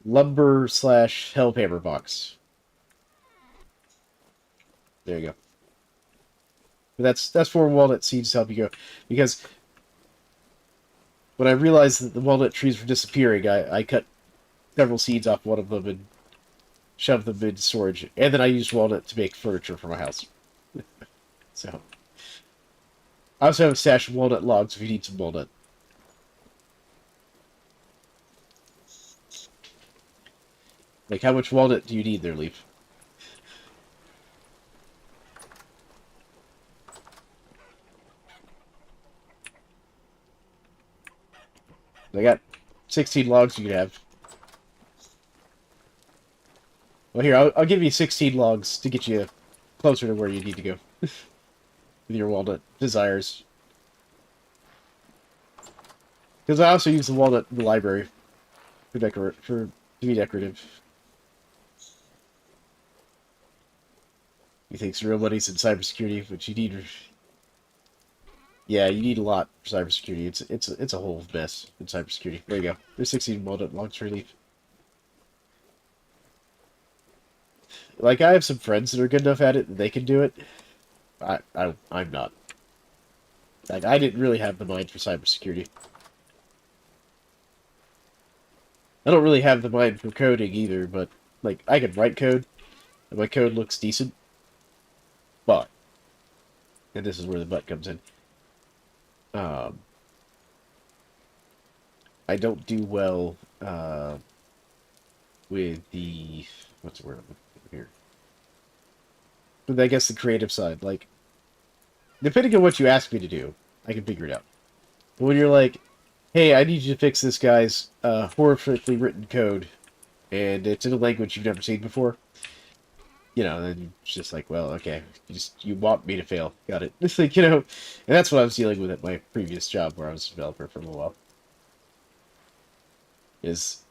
[SPEAKER 1] lumber / hellhammer box. There you go. But that's 4 walnut seeds to help you go, because when I realized that the walnut trees were disappearing, I cut several seeds off one of them and shoved them in storage, and then I used walnut to make furniture for my house. So I also have a stash of walnut logs if you need some walnut. Like, how much walnut do you need there, Leaf? I got 16 logs you can have. Well, here, I'll give you 16 logs to get you closer to where you need to go with your walnut desires. Because I also use the walnut in the library to be decorative. You think real money's in cybersecurity, but you need, yeah, you need a lot for cybersecurity. It's a whole mess in cybersecurity. There you go. There's 16 walnut logs for Leaf. Like, I have some friends that are good enough at it that they can do it. I'm not. Like, I didn't really have the mind for cybersecurity. I don't really have the mind for coding either, but, like, I can write code, and my code looks decent. But, and this is where the but comes in, um, I don't do well, with the, what's the word I'm looking for here? But I guess the creative side, like, depending on what you ask me to do, I can figure it out. But when you're like, hey, I need you to fix this guy's horrifically written code, and it's in a language you've never seen before, you know, then it's just like, well, okay, you want me to fail, got it. It's like, and that's what I was dealing with at my previous job where I was a developer for a little while. Is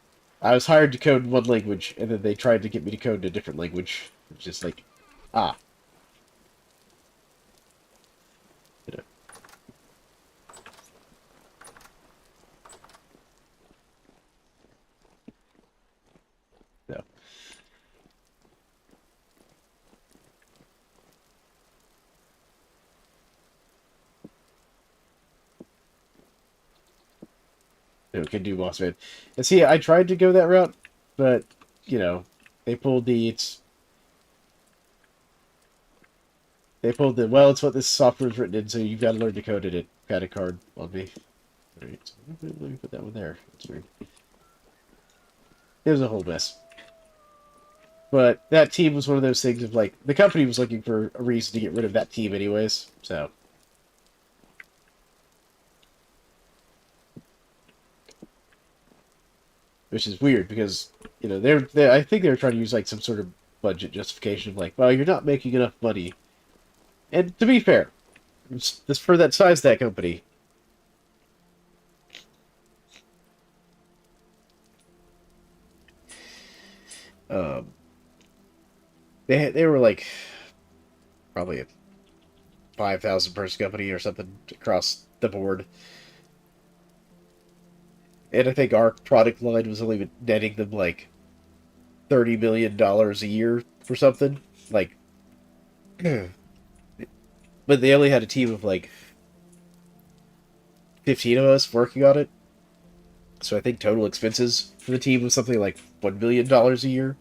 [SPEAKER 1] I was hired to code in one language, and then they tried to get me to code in a different language. It's just like, ah, you know. No. Can do boss man. And see, I tried to go that route, but they pulled well, it's what this software is written in, so you've got to learn to code in it kind of card on me. All right, so let me put that one there. That's weird. It was a whole mess. But that team was one of those things of like the company was looking for a reason to get rid of that team anyways, so. Which is weird because, I think they were trying to use like some sort of budget justification of like, well, you're not making enough money. And to be fair, this for that size, that company, Um, they were like probably a 5,000 person company or something across the board, and I think our product line was only netting them like $30 million a year for something like. But they only had a team of like 15 of us working on it. So I think total expenses for the team was something like $1 million a year.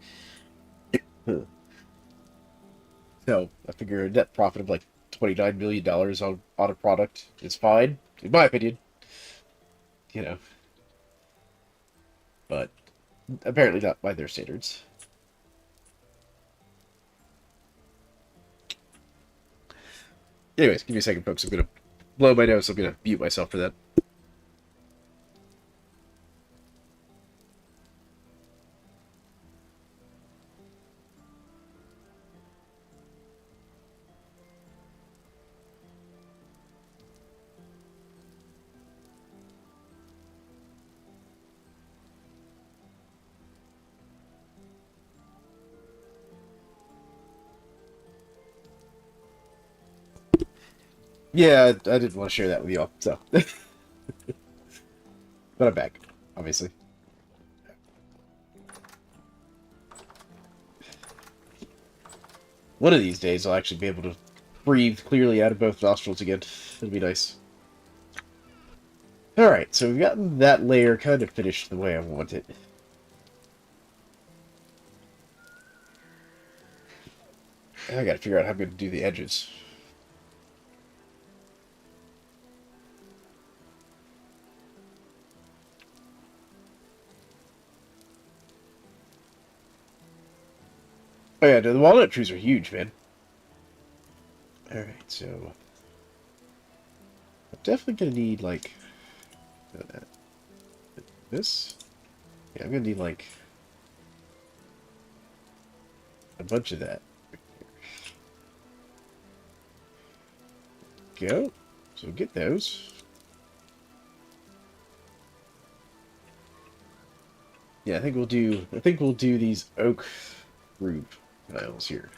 [SPEAKER 1] So I figure a net profit of like $29 million on a product is fine, in my opinion. You know, but apparently not by their standards. Anyways, give me a second, folks. I'm gonna blow my nose. I'm gonna mute myself for that. Yeah, I didn't want to share that with y'all, so. But I'm back, obviously. One of these days, I'll actually be able to breathe clearly out of both nostrils again. It'll be nice. Alright, so we've gotten that layer kind of finished the way I want it. I gotta figure out how I'm gonna do the edges. Oh yeah, the walnut trees are huge, man. Alright, so... I'm definitely gonna need, like... this? Yeah, I'm gonna need, like... a bunch of that. Go. So get those. Yeah, I think we'll do these oak group tiles here.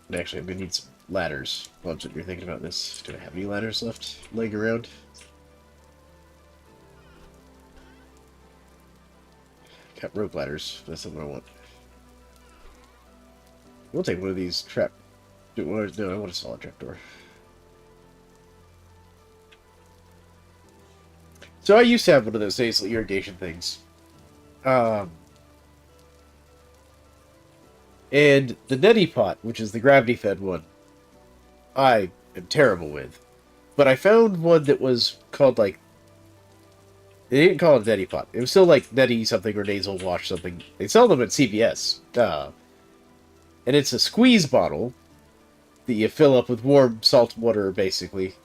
[SPEAKER 1] And actually, I'm gonna need some ladders. Bunch that you're thinking about this. Do I have any ladders left laying around? Got rope ladders. That's something I want. We'll take one of these trap. No, I want a solid trapdoor. So I used to have one of those nasal irrigation things. And the neti pot, which is the gravity-fed one, I am terrible with. But I found one that was called, like... They didn't call it neti pot. It was still, like, neti something or nasal wash something. They sell them at CVS. And it's a squeeze bottle that you fill up with warm salt water, basically.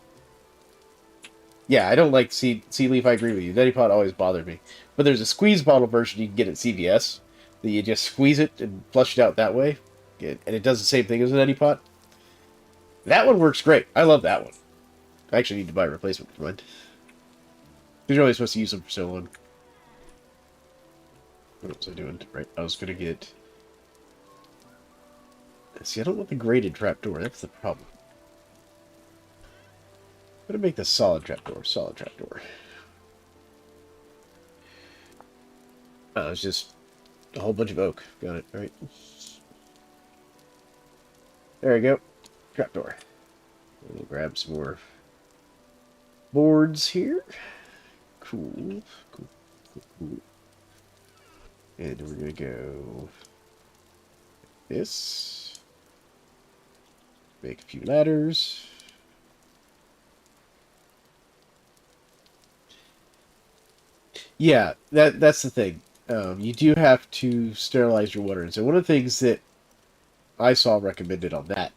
[SPEAKER 1] Yeah, I don't like sea leaf. I agree with you. Neti pot always bothered me. But there's a squeeze bottle version you can get at CVS that you just squeeze it and flush it out that way. And it does the same thing as a neti pot. That one works great. I love that one. I actually need to buy a replacement for mine. You're only supposed to use them for so long. What was I doing? Right, I was gonna get... See, I don't want the graded trapdoor. That's the problem. I'm gonna make the solid trapdoor. Solid trapdoor. Oh, it's just a whole bunch of oak. Got it. All right. There we go. Trapdoor. We'll grab some more boards here. Cool. Cool. Cool. Cool. And we're gonna go this. Make a few ladders. Yeah, that's the thing. You do have to sterilize your water. And so one of the things that I saw recommended on that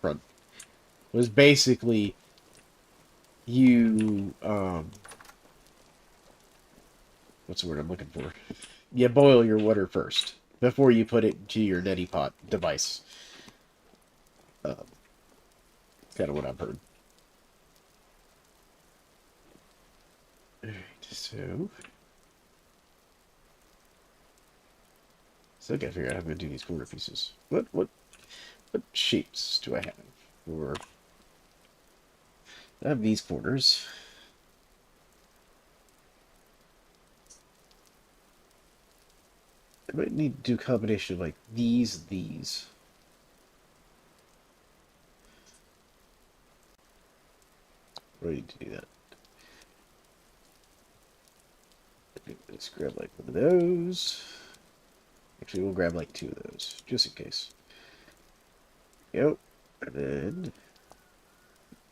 [SPEAKER 1] front was basically you what's the word I'm looking for? You boil your water first before you put it into your neti pot device. Kind of what I've heard. Alright, so Still gotta figure out how I'm gonna do these corner pieces. What shapes do I have? Or I have these corners. I might need to do a combination of like these and these. I need to do that. Let's grab like one of those. Actually, we'll grab like 2 of those, just in case. Yep. And then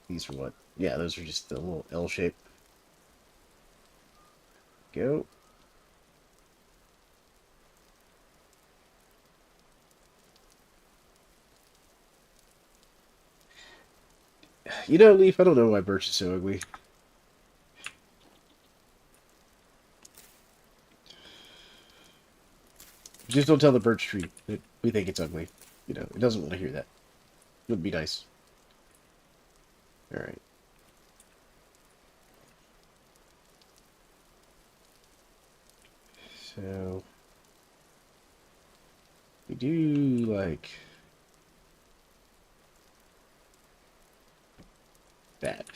[SPEAKER 1] these are what? Yeah, those are just the little L shape. Go. You know, Leaf, I don't know why birch is so ugly. Just don't tell the birch tree that we think it's ugly. You know, it doesn't want to hear that. It would be nice. Alright. So we do like that.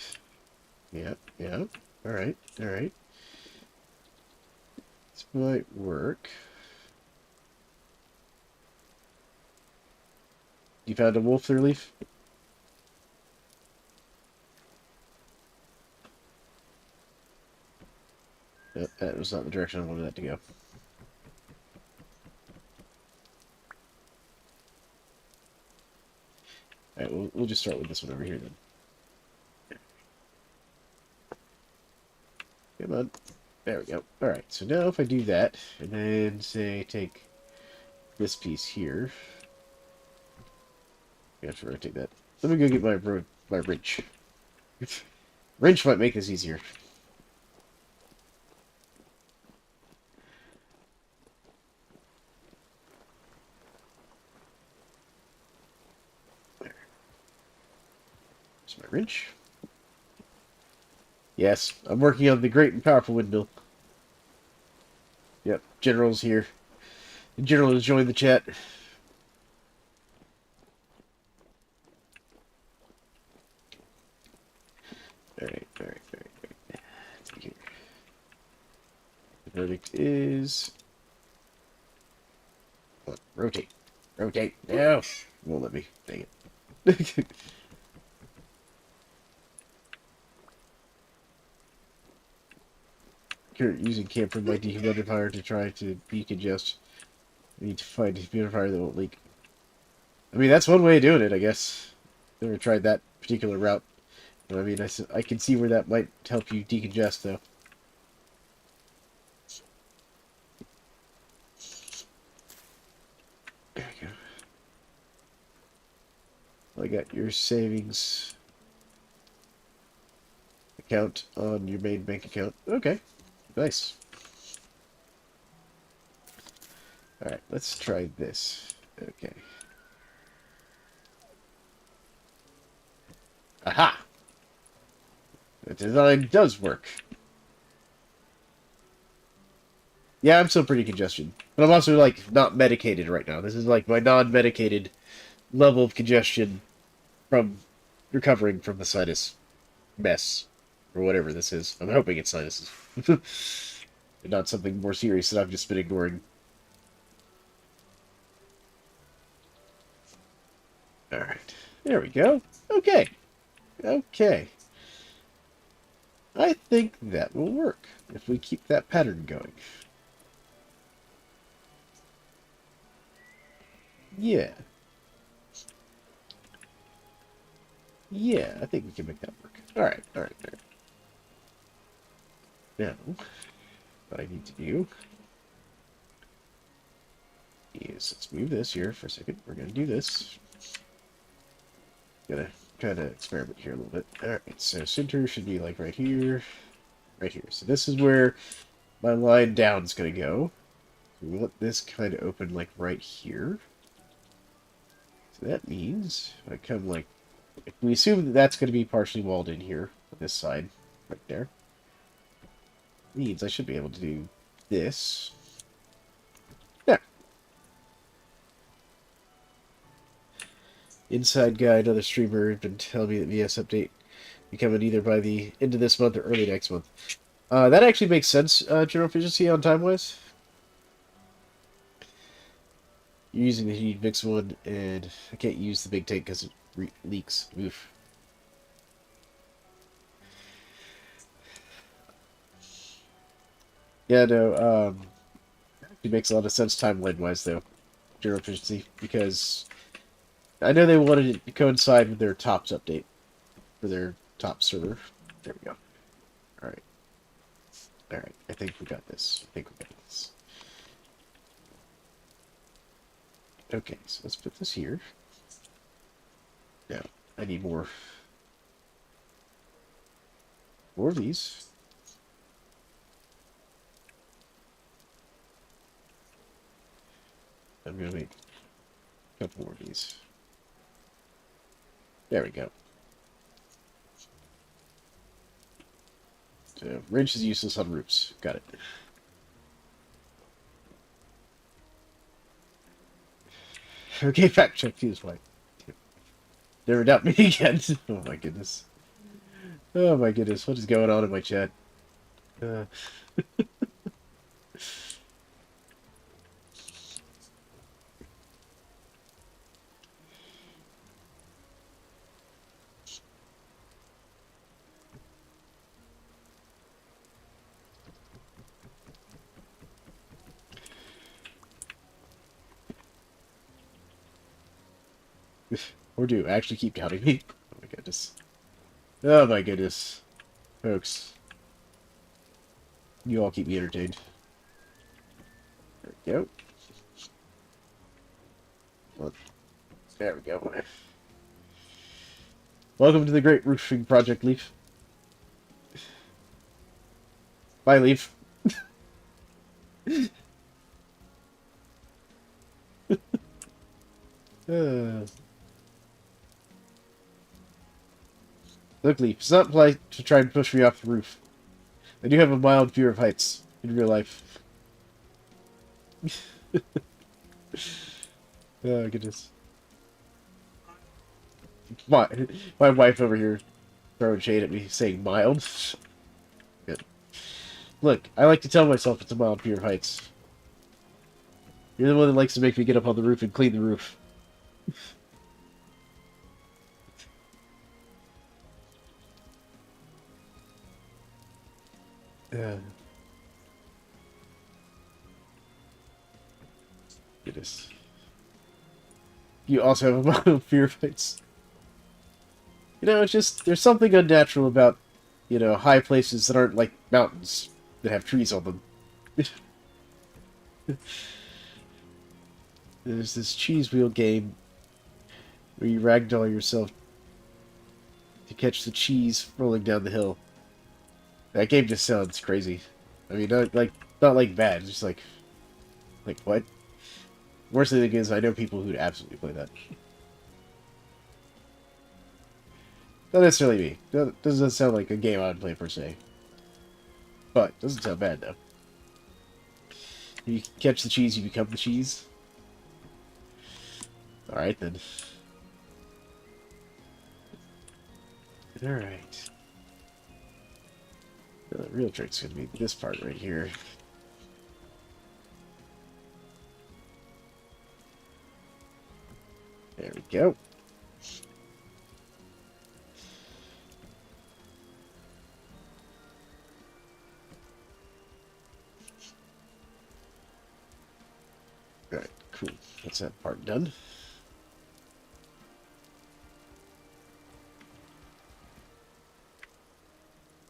[SPEAKER 1] Yep, yep. Alright, alright. This might work. You found a wolf there, Leaf? Nope, that was not the direction I wanted that to go. Alright, we'll just start with this one over here then. Come on. There we go. Alright, so now if I do that, and then, say, take this piece here. I have to rotate that. Let me go get my wrench. Wrench might make this easier. There. There's my wrench. Yes, I'm working on the great and powerful windmill. Yep, General's here. The General has joined the chat. Alright. Here. The verdict is... What? Rotate. Rotate. No! Won't let me. Dang it. Using camphor by dehumidifier to try to decongest. I need to find a dehumidifier that won't leak. I mean, that's one way of doing it, I guess. Never tried that particular route. But I mean, I can see where that might help you decongest, though. There we go. Well, I got your savings account on your main bank account. Okay. Nice. Alright, let's try this. Okay. Aha! The design does work. Yeah, I'm still pretty congested. But I'm also, like, not medicated right now. This is, like, my non-medicated level of congestion from recovering from the sinus mess. Or whatever this is. I'm hoping it's sinuses. And not something more serious that I've just been ignoring. Alright. There we go. Okay. Okay. I think that will work if we keep that pattern going. Yeah. Yeah, I think we can make that work. Alright. Now, what I need to do is, let's move this here for a second. We're going to do this. Gonna kind of experiment here a little bit. Alright, so center should be like right here. Right here. So this is where my line down is going to go. So we want this kind of open like right here. So that means if I come like... If we assume that that's going to be partially walled in here, on this side, right there. Means I should be able to do this. There. Inside guy, another streamer, had been telling me that VS update be coming either by the end of this month or early next month. That actually makes sense, general efficiency on time-wise. You're using the heat mix one, and I can't use the big tank because it leaks. Oof. Yeah, no, it makes a lot of sense timeline-wise, though, general efficiency, because I know they wanted it to coincide with their tops update for their top server. There we go. Alright. Alright, I think we got this. I think we got this. Okay, so let's put this here. Now, I need more. More of these. I'm going to make a couple more of these. There we go. So, wrench is useless on roofs. Got it. Okay, fact check. Fuse white. Never doubt me again. Oh my goodness. Oh my goodness. What is going on in my chat? Or do actually keep doubting me? Oh my goodness. Oh my goodness. Folks. You all keep me entertained. There we go. Well, there we go. Welcome to the Great Roofing Project, Leaf. Bye, Leaf. Look, Leaf, it's not polite to try and push me off the roof. I do have a mild fear of heights in real life. Oh, goodness. My wife over here throwing shade at me, saying mild. Good. Look, I like to tell myself it's a mild fear of heights. You're the one that likes to make me get up on the roof and clean the roof. Goodness. You also have a mild fear of heights. You know, it's just, there's something unnatural about, you know, high places that aren't like mountains that have trees on them. There's this cheese wheel game where you ragdoll yourself to catch the cheese rolling down the hill. That game just sounds crazy. I mean, not like bad, just like what? Worst thing is, I know people who'd absolutely play that. Not necessarily me. Doesn't sound like a game I would play per se. But, doesn't sound bad, though. You catch the cheese, you become the cheese. Alright, then. Alright. The real trick's gonna be this part right here. There we go. Alright, cool. That's that part done.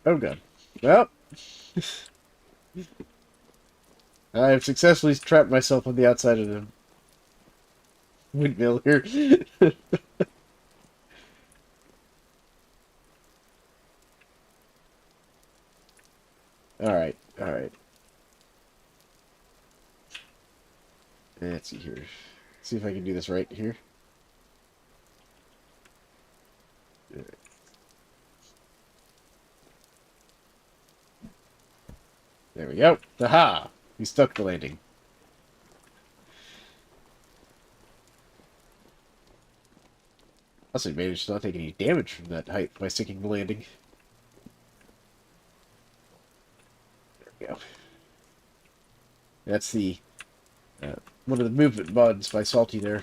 [SPEAKER 1] Oh god. Well, I have successfully trapped myself on the outside of the windmill here. Alright, alright. Let's see here. See if I can do this right here. There we go. Aha! We stuck the landing. Also managed to not take any damage from that height by sticking the landing. There we go. That's the one of the movement mods by Salty there. I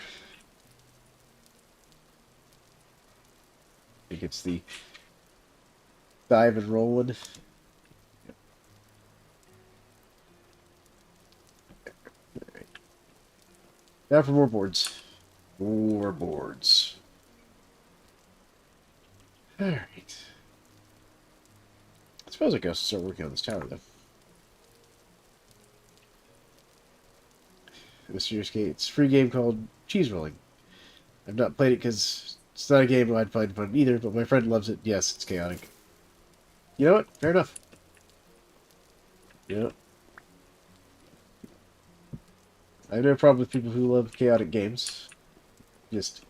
[SPEAKER 1] think it's the dive and roll one. Right. Now for more boards. More boards. Alright. I suppose I guess start working on this tower, though. Mr. It's a free game called Cheese Rolling. I've not played it because it's not a game I'd find fun either, but my friend loves it. Yes, it's chaotic. You know what? Fair enough. Yeah. I have no problem with people who love chaotic games. Just,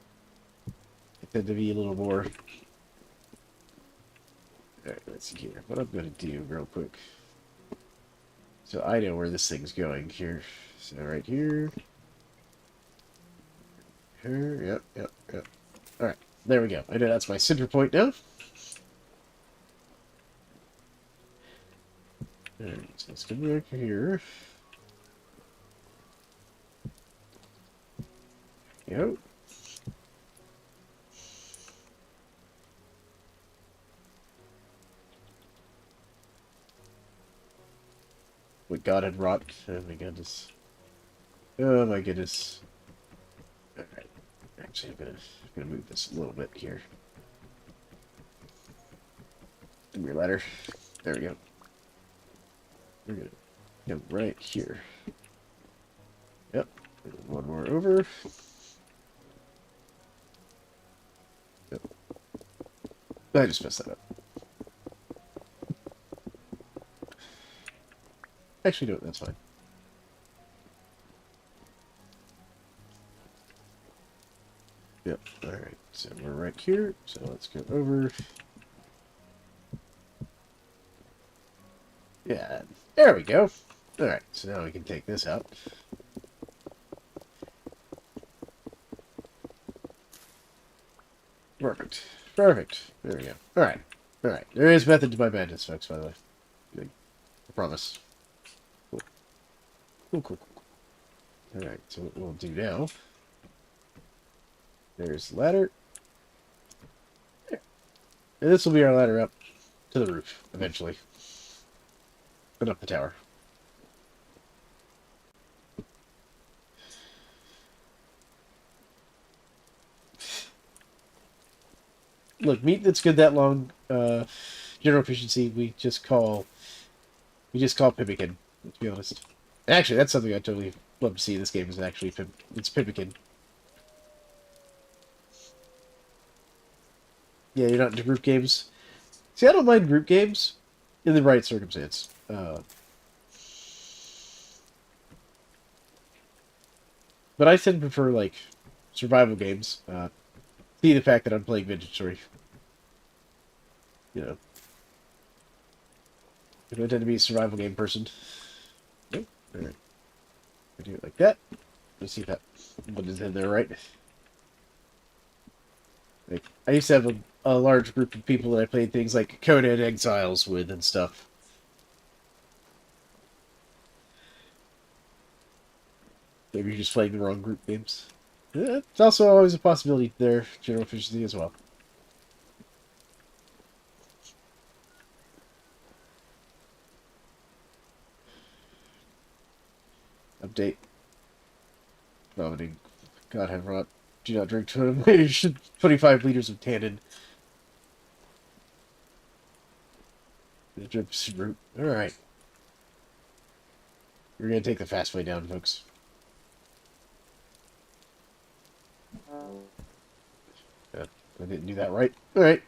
[SPEAKER 1] they tend to be a little more... Alright, let's see here. What I'm going to do real quick. So I know where this thing's going here. So right here. Here, yep. Alright, there we go. I know that's my center point now. Alright, so let's come back here. Yep. What God had wrought. Oh my goodness. Oh my goodness. Alright. Actually, I'm gonna move this a little bit here. Give me your ladder. There we go. We're gonna come right here. Yep. One more over. Yep. I just messed that up. Actually, no, that's fine. Yep, alright, so we're right here, so let's go over. Yeah, there we go. Alright, so now we can take this out. Perfect. Perfect. There we go. Alright. Alright. There is method to my madness, folks, by the way. I promise. Cool. Alright, so what we'll do now... There's the ladder. There. And this will be our ladder up to the roof, eventually. And up the tower. Look, meat that's good that long, general efficiency, we just call pemmican, to be honest. Actually, that's something I totally love to see in this game, is actually it's pemmican. Yeah, you're not into group games? See, I don't mind group games in the right circumstance. But I tend to prefer, like, survival games. See the fact that I'm playing Vintage Story. You know. I tend to be a survival game person. Nope. Alright. I do it like that. Let's see if that one is in there right. Like, I used to have a large group of people that I played things like Conan Exiles with and stuff. Maybe you're just playing the wrong group games. Yeah, it's also always a possibility there, general efficiency as well. Update. Vomiting. God have rot. Do not drink 25 liters of tannin. The drips root. Alright. We're gonna take the fast way down, folks. I didn't do that right. Alright.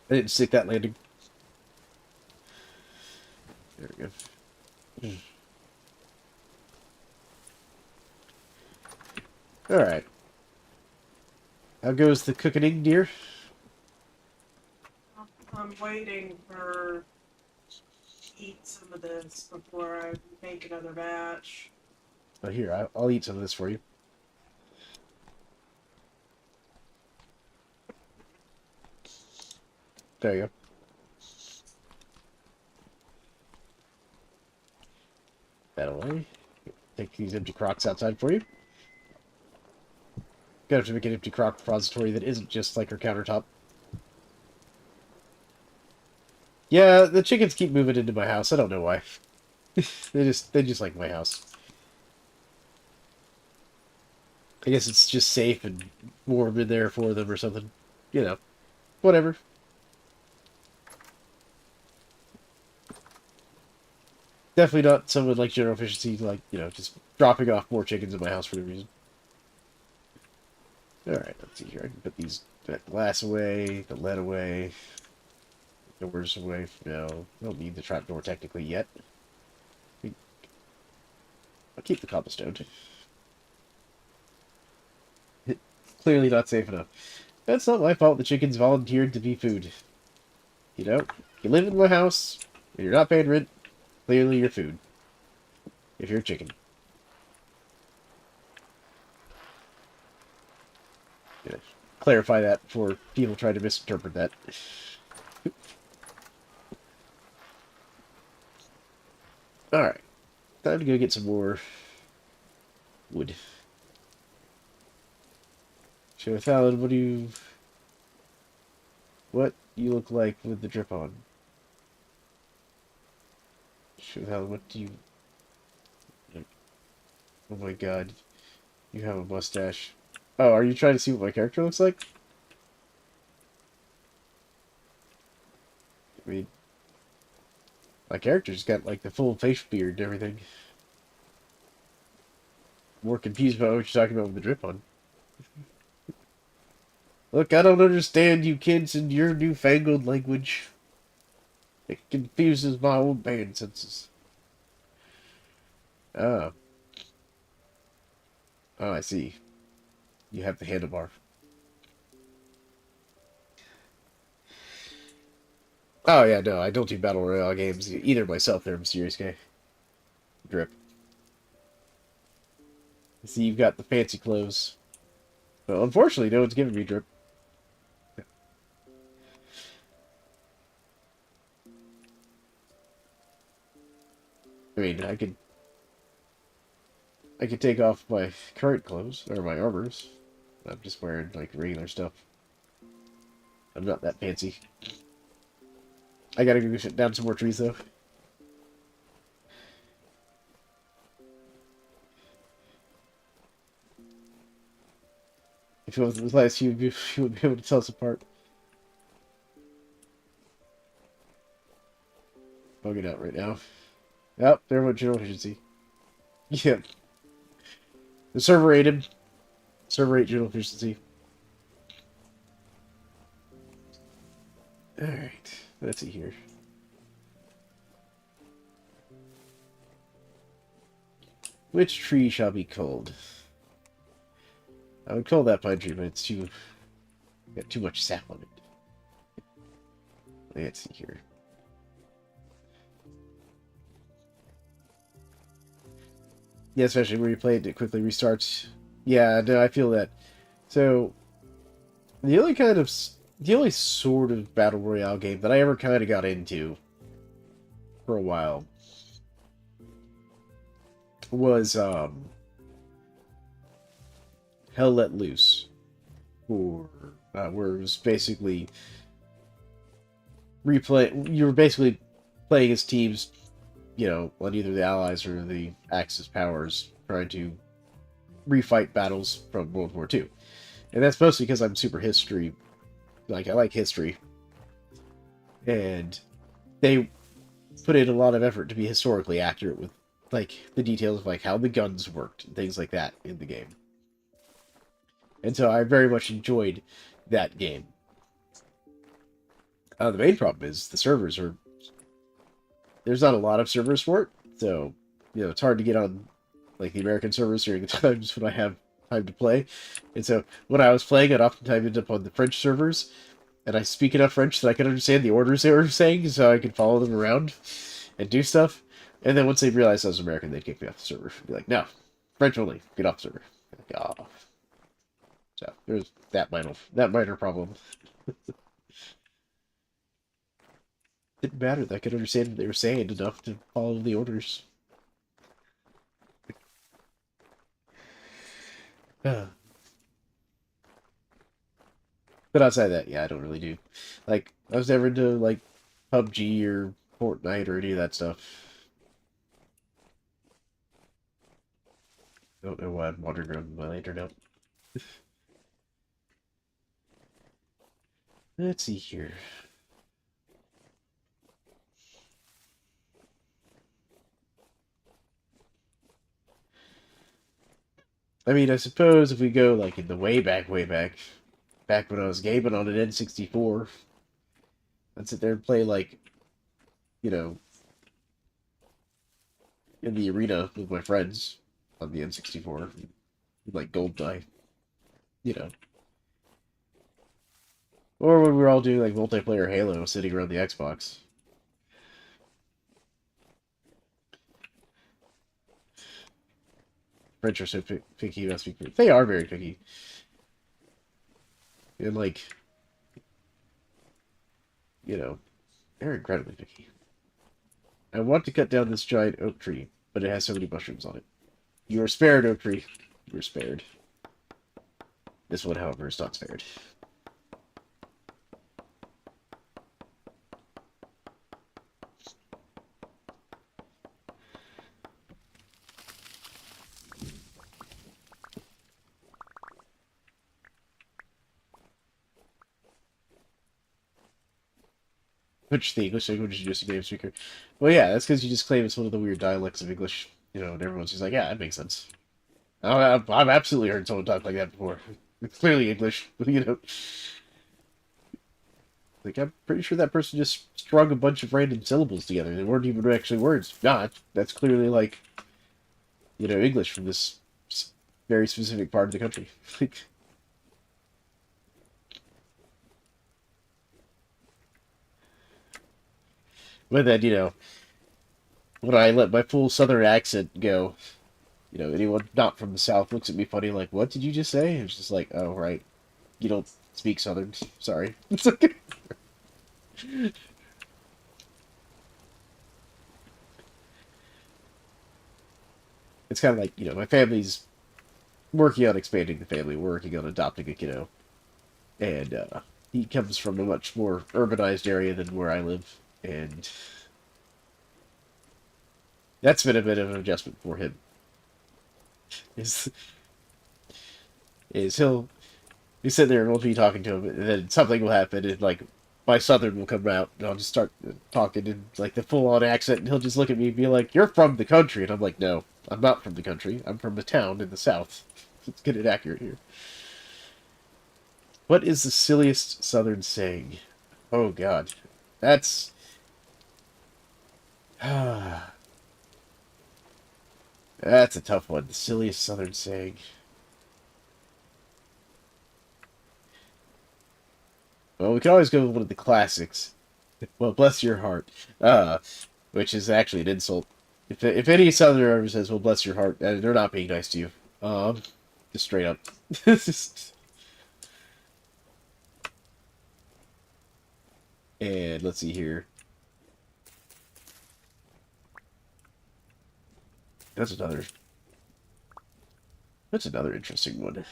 [SPEAKER 1] I didn't stick that landing. There we go. Alright. How goes the cooking, dear?
[SPEAKER 2] I'm waiting for eat some of this before I make another batch.
[SPEAKER 1] Oh, here, I'll eat some of this for you. There you go. That away. Take these empty crocks outside for you. Gonna have to make an empty crock repository that isn't just like our countertop. Yeah, the chickens keep moving into my house. I don't know why. they just like my house. I guess it's just safe and warm in there for them or something. You know, whatever. Definitely not someone like general efficiency, like, just dropping off more chickens in my house for no reason. Alright, let's see here. I can put that glass away, the lead away, doors away. No, I don't need the trapdoor technically yet. I'll keep the cobblestone. Clearly not safe enough. That's not my fault the chickens volunteered to be food. You live in my house, and you're not paying rent, clearly you're food. If you're a chicken. Yeah. Clarify that before people try to misinterpret that. Alright. Time to go get some more wood. So, Thalan, what do you look like with the drip on? So, Thalan, what do you... Oh my god. You have a mustache. Oh, are you trying to see what my character looks like? I mean, my character's got, like, the full face beard and everything. More confused about what you're talking about with the drip on. Look, I don't understand you kids and your newfangled language. It confuses my own band senses. Oh. Oh, I see. You have the handlebar. Oh, yeah, no, I don't do Battle Royale games either myself there, Mysterious Guy. Drip. See, you've got the fancy clothes. Well, unfortunately, no one's giving me drip. I mean, I could take off my current clothes, or my armors. I'm just wearing, like, regular stuff. I'm not that fancy. I gotta go shut down some more trees, though. If it wasn't last, you would be able to tell us apart. Bugging out right now. Yep, there went general efficiency. Yeah. The server ate him. Server ate general efficiency. Alright. Let's see here. Which tree shall be culled? I would cull that pine tree, but it's got too much sap on it. Let's see here. Yeah, especially where you play it quickly restarts. Yeah, no, I feel that. So, the only sort of Battle Royale game that I ever kind of got into for a while was, Hell Let Loose. Or, where it was basically you were basically playing as teams, on either the Allies or the Axis powers, trying to refight battles from World War II. And that's mostly because I'm super history. Like, I like history. And they put in a lot of effort to be historically accurate with, like, the details of, like, how the guns worked and things like that in the game. And so I very much enjoyed that game. The main problem is the servers are... There's not a lot of servers for it, so, it's hard to get on, like, the American servers during the times when I have time to play. And so, when I was playing, I'd oftentimes end up on the French servers, and I speak enough French that I could understand the orders they were saying, so I could follow them around and do stuff. And then once they realized I was American, they'd kick me off the server. Be like, no, French only, get off the server. Like, oh. So, there's that minor problem. Didn't matter. I could understand what they were saying enough to follow the orders. But outside that, yeah, I don't really do. Like, I was never into, like, PUBG or Fortnite or any of that stuff. Don't know why I'm wandering around my lantern now. Let's see here. I mean, I suppose if we go, like, in the way back when I was gaming on an N64, I'd sit there and play, like, you know, in the arena with my friends on the N64, like Goldeneye, you know. Or when we were all doing, like, multiplayer Halo sitting around the Xbox. French are so picky about speaking. They are very picky. And, like, you know, they're incredibly picky. I want to cut down this giant oak tree, but it has so many mushrooms on it. You are spared, oak tree. You are spared. This one, however, is not spared. Which the English language is just a native speaker. Well, yeah, that's because you just claim it's one of the weird dialects of English. You know, and everyone's just like, yeah, that makes sense. I've absolutely heard someone talk like that before. It's clearly English, you know. Like, I'm pretty sure that person just strung a bunch of random syllables together. They weren't even actually words. Nah, that's clearly, like, you know, English from this very specific part of the country. But then, you know, when I let my full southern accent go, you know, anyone not from the South looks at me funny, like, what did you just say? It's just like, oh, right. You don't speak Southern. Sorry. It's like, it's kind of like, you know, my family's working on expanding the family, working on adopting a kiddo. And he comes from a much more urbanized area than where I live. And that's been a bit of an adjustment for him. Is, is he's sitting there and we'll be talking to him, and then something will happen, and like my southern will come out, and I'll just start talking in like the full on accent, and he'll just look at me and be like, "You're from the country," and I'm like, "No, I'm not from the country. I'm from a town in the south." Let's get it accurate here. What is the silliest southern saying? Oh God, that's that's a tough one. The silliest southern saying. Well, we can always go with one of the classics. Well, bless your heart. Which is actually an insult. If any southerner ever says, well, bless your heart, they're not being nice to you. Just straight up. Just- and let's see here. That's another. That's another interesting one. I'm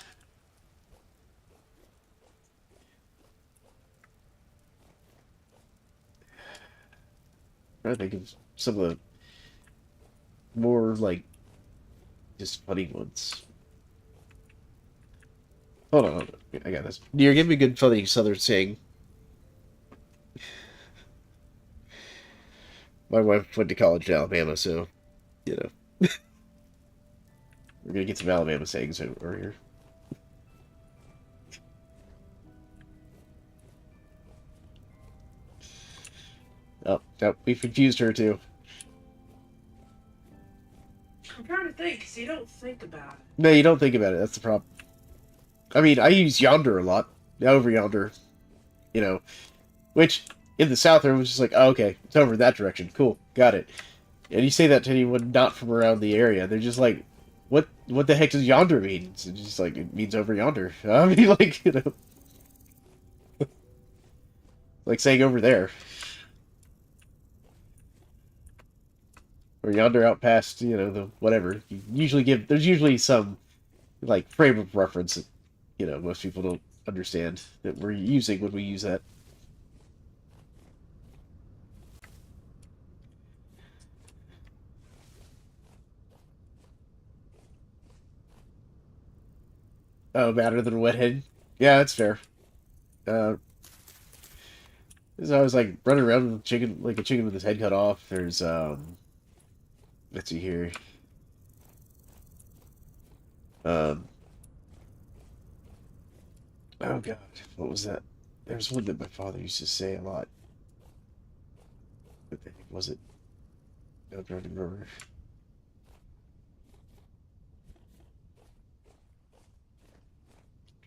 [SPEAKER 1] trying to think of some of the more like just funny ones. Hold on. I got this. You're giving me a good funny southern saying. My wife went to college in Alabama, so you know we're gonna get some Alabama sayings over here. Oh, no, we've confused her too.
[SPEAKER 2] I'm trying to think, because you don't think about it.
[SPEAKER 1] No, you don't think about it. That's the problem. I mean, I use yonder a lot. Over yonder, you know, which in the South, everyone's just like, oh, okay, it's over that direction. Cool, got it. And you say that to anyone not from around the area, they're just like, what the heck does yonder mean? It's just like, it means over yonder. I mean, like, you know, like saying over there. or yonder out past, the whatever. You usually there's usually some like frame of reference that most people don't understand that we're using when we use that. Oh, madder than a wet head. Yeah, that's fair. Uh, I was like running around with chicken like a chicken with his head cut off. There's let's see here. Um, oh God, what was that? There's one that my father used to say a lot. What the heck was it? I'm trying to remember.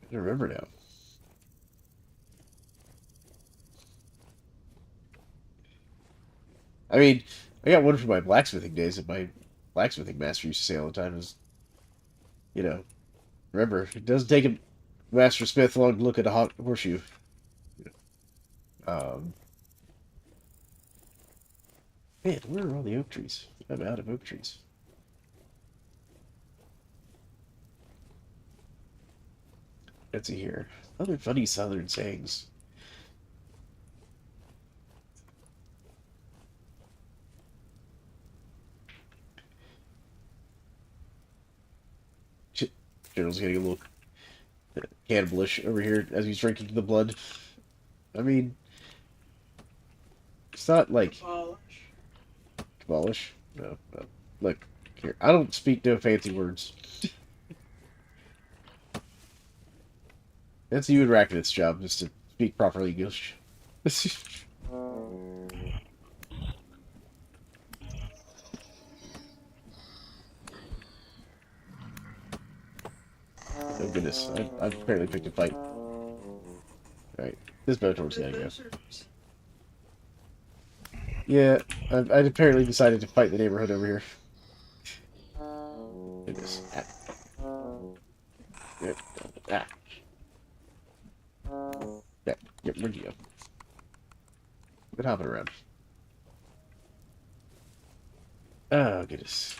[SPEAKER 1] I don't remember now. I mean, I got one from my blacksmithing days that my blacksmithing master used to say all the time is, you know, remember, it doesn't take a master smith long to look at a hot horseshoe. Um, Man, where are all the oak trees? I'm out of oak trees. Let's see here. Other funny southern sayings. General's getting a little cannibalish over here as he's drinking the blood. I mean, it's not like
[SPEAKER 2] Abolish.
[SPEAKER 1] abolish. No, no. Look here. I don't speak no fancy words. That's you and Racket's job, is to speak properly English. Oh goodness, I've apparently picked a fight. Alright, this boat towards gotta go. Yeah, I'd apparently decided to fight the neighborhood over here. Goodness. Ah. Yep. Ah. Yep, where'd you go? Quit hopping around. Oh, goodness.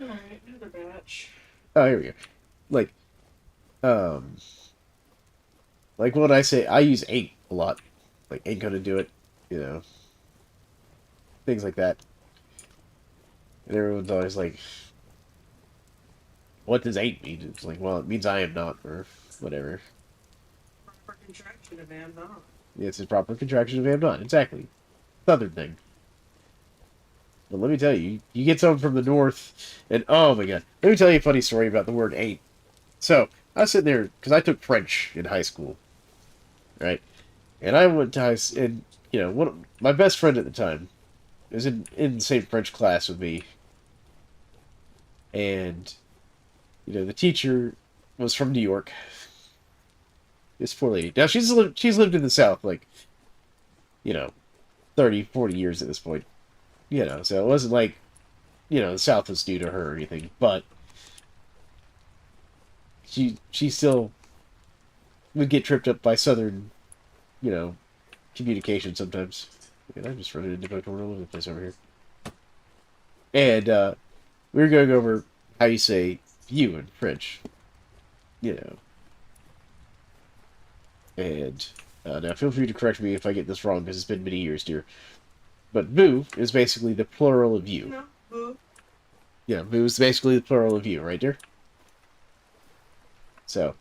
[SPEAKER 2] Alright, another batch.
[SPEAKER 1] Oh, here we go. Like, um, like when I say I use ain't a lot, like ain't gonna do it, things like that. And everyone's always like, "What does ain't mean?" It's like, well, it means I am not, or whatever.
[SPEAKER 2] Proper contraction of am not.
[SPEAKER 1] It's a proper contraction of am not. Exactly, southern thing. But let me tell you, you get someone from the north, and oh my god, let me tell you a funny story about the word ain't. So I was sitting there because I took French in high school, right? And I went to and my best friend at the time was in the same French class with me, and the teacher was from New York. This poor lady. Now she's lived in the South like 30, 40 years at this point. So it wasn't like the South was new to her or anything, but she still would get tripped up by Southern, communication sometimes. And I'm just running into both all over the place over here. And we were going over how you say "you" in French, And now feel free to correct me if I get this wrong because it's been many years, dear. But "vous" is basically the plural of "you."
[SPEAKER 2] No, boo.
[SPEAKER 1] Yeah, "vous" is basically the plural of "you," right there. So.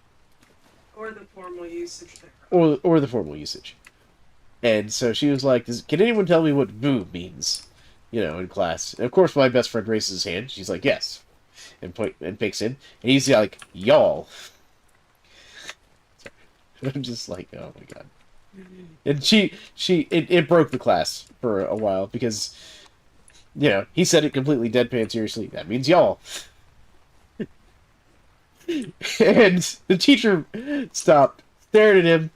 [SPEAKER 2] Or the formal usage there.
[SPEAKER 1] Or the formal usage. And so she was like, "Can anyone tell me what "vous" means?" In class. And of course, my best friend raises his hand. She's like, "Yes," and picks in, and he's like, "Y'all." I'm just like, oh my god. And it broke the class for a while because, he said it completely deadpan seriously. That means y'all. And the teacher stopped, stared at him,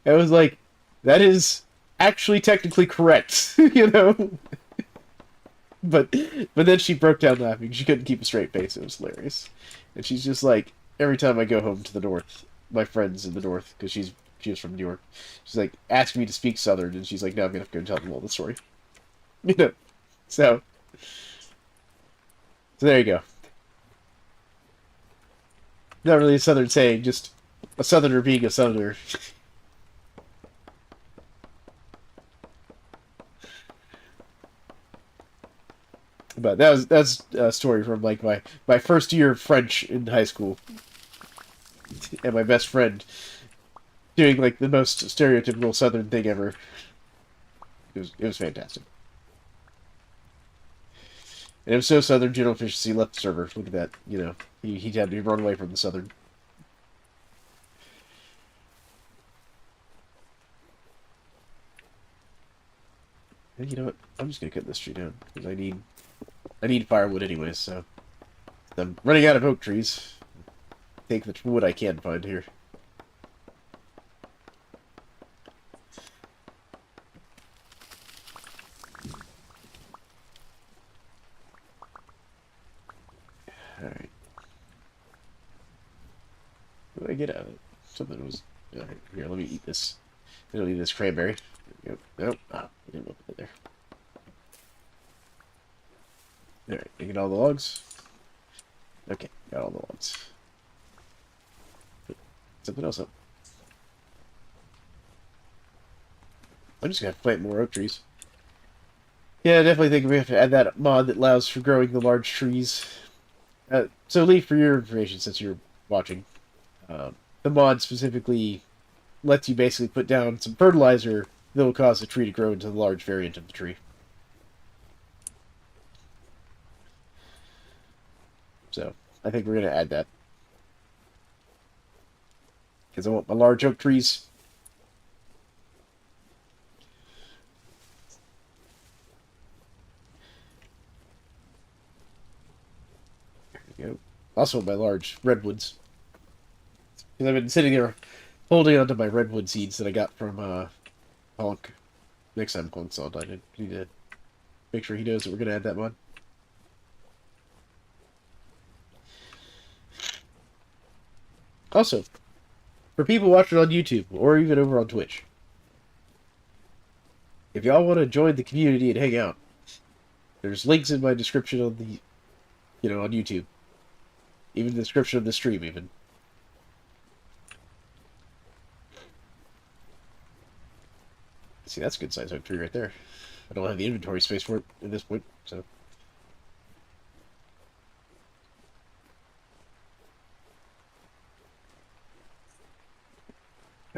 [SPEAKER 1] and was like, "That is actually technically correct," But then she broke down laughing. She couldn't keep a straight face. It was hilarious. And she's just like, every time I go home to the north, my friends in the north, because she was from New York, she's like asking me to speak Southern, and she's like, "No, I'm gonna have to go tell them all the story." You know, so there you go. Not really a Southern saying, just a Southerner being a Southerner. But that's a story from like my first year of French in high school, and my best friend doing like the most stereotypical Southern thing ever. It was fantastic. And it was so Southern, General Efficiency left the server. Look at that. You know, he had to run away from the Southern. And you know what? I'm just gonna cut this tree down because I need firewood anyways. So I'm running out of oak trees. Take the wood I can find here. All right. What did I get out of it? Something was. All right, here, let me eat this. I don't need this cranberry. There we go. Nope. Ah, I didn't put it there. Alright, you get all the logs? Okay, got all the logs. Put something else up. I'm just gonna have to plant more oak trees. Yeah, I definitely think we have to add that mod that allows for growing the large trees. So, Lee, for your information, since you're watching, the mod specifically lets you basically put down some fertilizer that will cause the tree to grow into the large variant of the tree. So, I think we're going to add that. Because I want my large oak trees. There we go. Also my large redwoods. Because I've been sitting there holding onto my redwood seeds that I got from Honk. Next time Honk's all done, I need to make sure he knows that we're going to add that mod. Also, for people watching on YouTube or even over on Twitch, if y'all want to join the community and hang out, there's links in my description on the, on YouTube. Even the description of the stream, even. See, that's a good size oak tree right there. I don't have the inventory space for it at this point, so.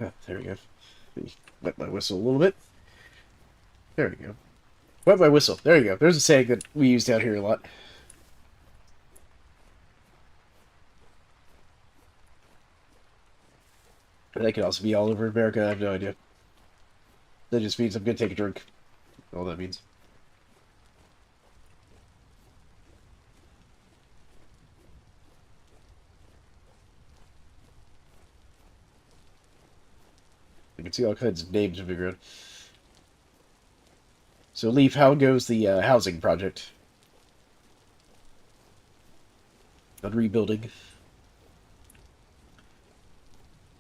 [SPEAKER 1] Ah, there we go. Let me wet my whistle a little bit. There we go. Wet my whistle. There you go. There's a saying that we use down here a lot. That could also be all over America. I have no idea. That just means I'm going to take a drink. All that means. You can see all kinds of names moving around. So, Leaf, how goes the housing project? On rebuilding.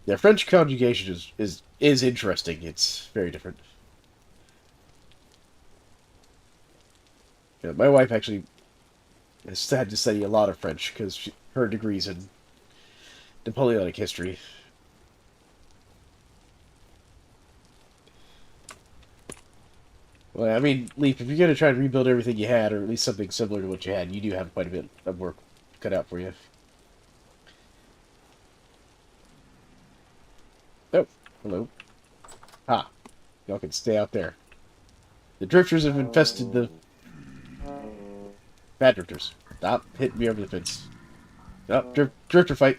[SPEAKER 1] Yeah, French conjugation is interesting. It's very different. Yeah, my wife actually has had to study a lot of French because her degree's in Napoleonic history. Well, I mean, Leaf, if you're going to try to rebuild everything you had, or at least something similar to what you had, you do have quite a bit of work cut out for you. Oh, hello. Ha. Y'all can stay out there. The drifters have infested the... Bad drifters. Stop hitting me over the fence. Oh, drifter fight.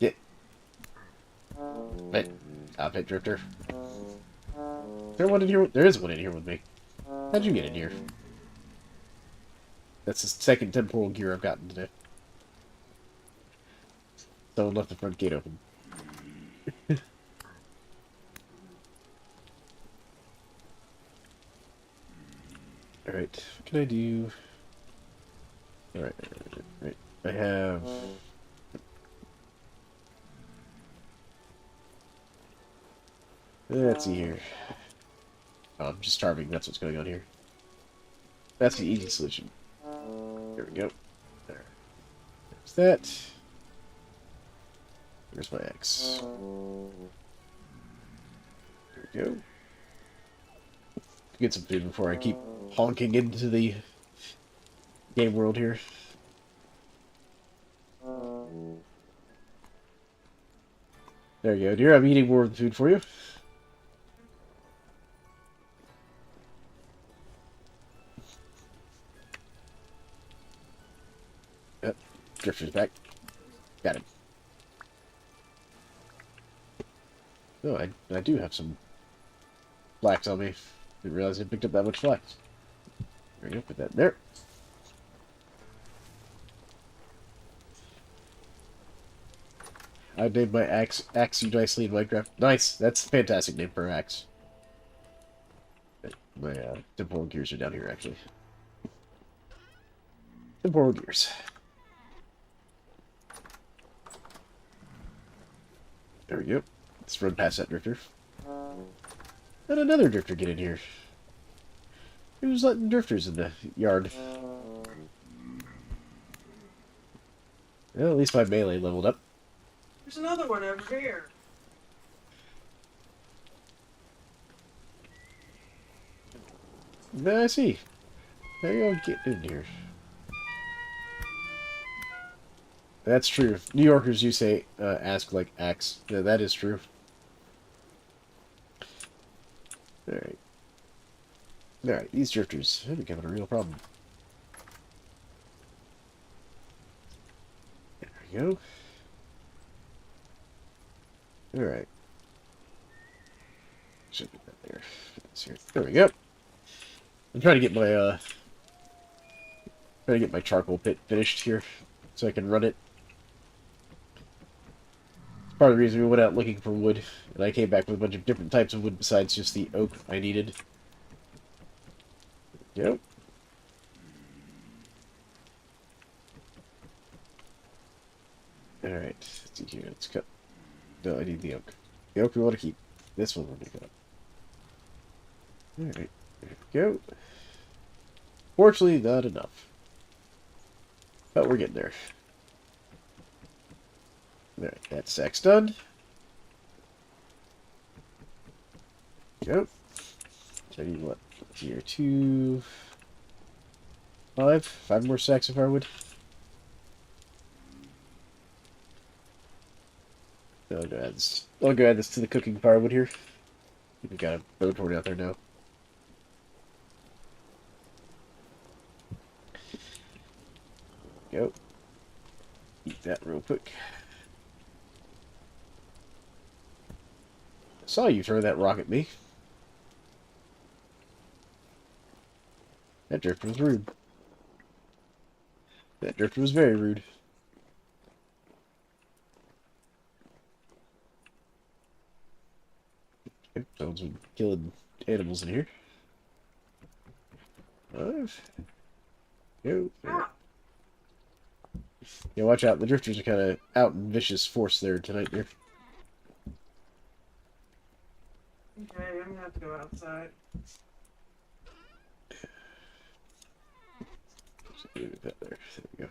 [SPEAKER 1] Get. Wait. Stop it, drifter. Is there one in here? There is one in here with me. How'd you get in here? That's the second temporal gear I've gotten today. Someone left the front gate open. Alright, what can I do? Alright, right. I have... Let's see here. Oh, I'm just starving, that's what's going on here. That's the easy solution. There we go. There. There's that. Here's my axe. There we go. Get some food before I keep honking into the game world here. There you go, dear. I'm eating more of the food for you. Yep. Drifter's back. Got him. Oh, I do have some flax on me. Didn't realize I picked up that much flax. There you go, put that in there. I named my axe You Nicely in Minecraft. Nice! That's a fantastic name for an axe. My temporal gears are down here, actually. Temporal gears. There we go. Let's run past that drifter. And another drifter get in here. Who's letting drifters in the yard? Well, at least my melee leveled up.
[SPEAKER 2] There's another one over here.
[SPEAKER 1] I see. There you go, get in here. That's true. New Yorkers, you say, ask like axe. Yeah, that is true. Alright. Alright, these drifters, they're becoming a real problem. There we go. Alright. Should put that there. There we go. I'm trying to get my charcoal pit finished here so I can run it. It's part of the reason we went out looking for wood, and I came back with a bunch of different types of wood besides just the oak I needed. Yep. Alright, let's see here. Let's cut. No, I need the oak. The oak we want to keep. This one we're going to cut. Alright, there we go. Fortunately, not enough. But we're getting there. Alright, that stack's done. Go. So I need what? Here, 2, 5. 5 more stacks of firewood. I'll go add this to the cooking firewood here. We got a bow torn out there now. Go. Eat that real quick. I saw you throw that rock at me. That drifter was rude. That drifter was very rude. Okay, someone's been killing animals in here. 5. Go.
[SPEAKER 2] Ah,
[SPEAKER 1] Yeah, watch out. The drifters are kind of out in vicious force there tonight here.
[SPEAKER 2] okay, I'm gonna have to go outside.
[SPEAKER 1] Leave that there. There we go.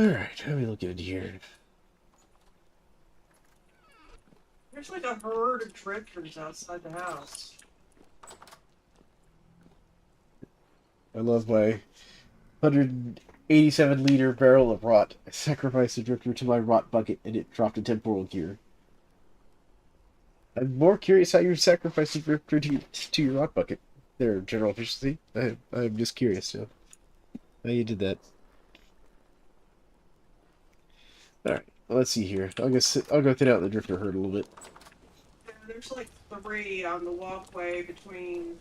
[SPEAKER 1] Alright, let me look into here.
[SPEAKER 2] There's like a herd of drifters outside the house.
[SPEAKER 1] I love my 187-liter barrel of rot. I sacrificed the drifter to my rot bucket and it dropped a temporal gear. I'm more curious how you sacrificed the drifter to your rot bucket. There, general efficiency. I'm just curious, how you did that. Alright, well, let's see here. I'll go thin out the drifter herd a little bit.
[SPEAKER 2] Yeah, there's like 3 on the walkway between.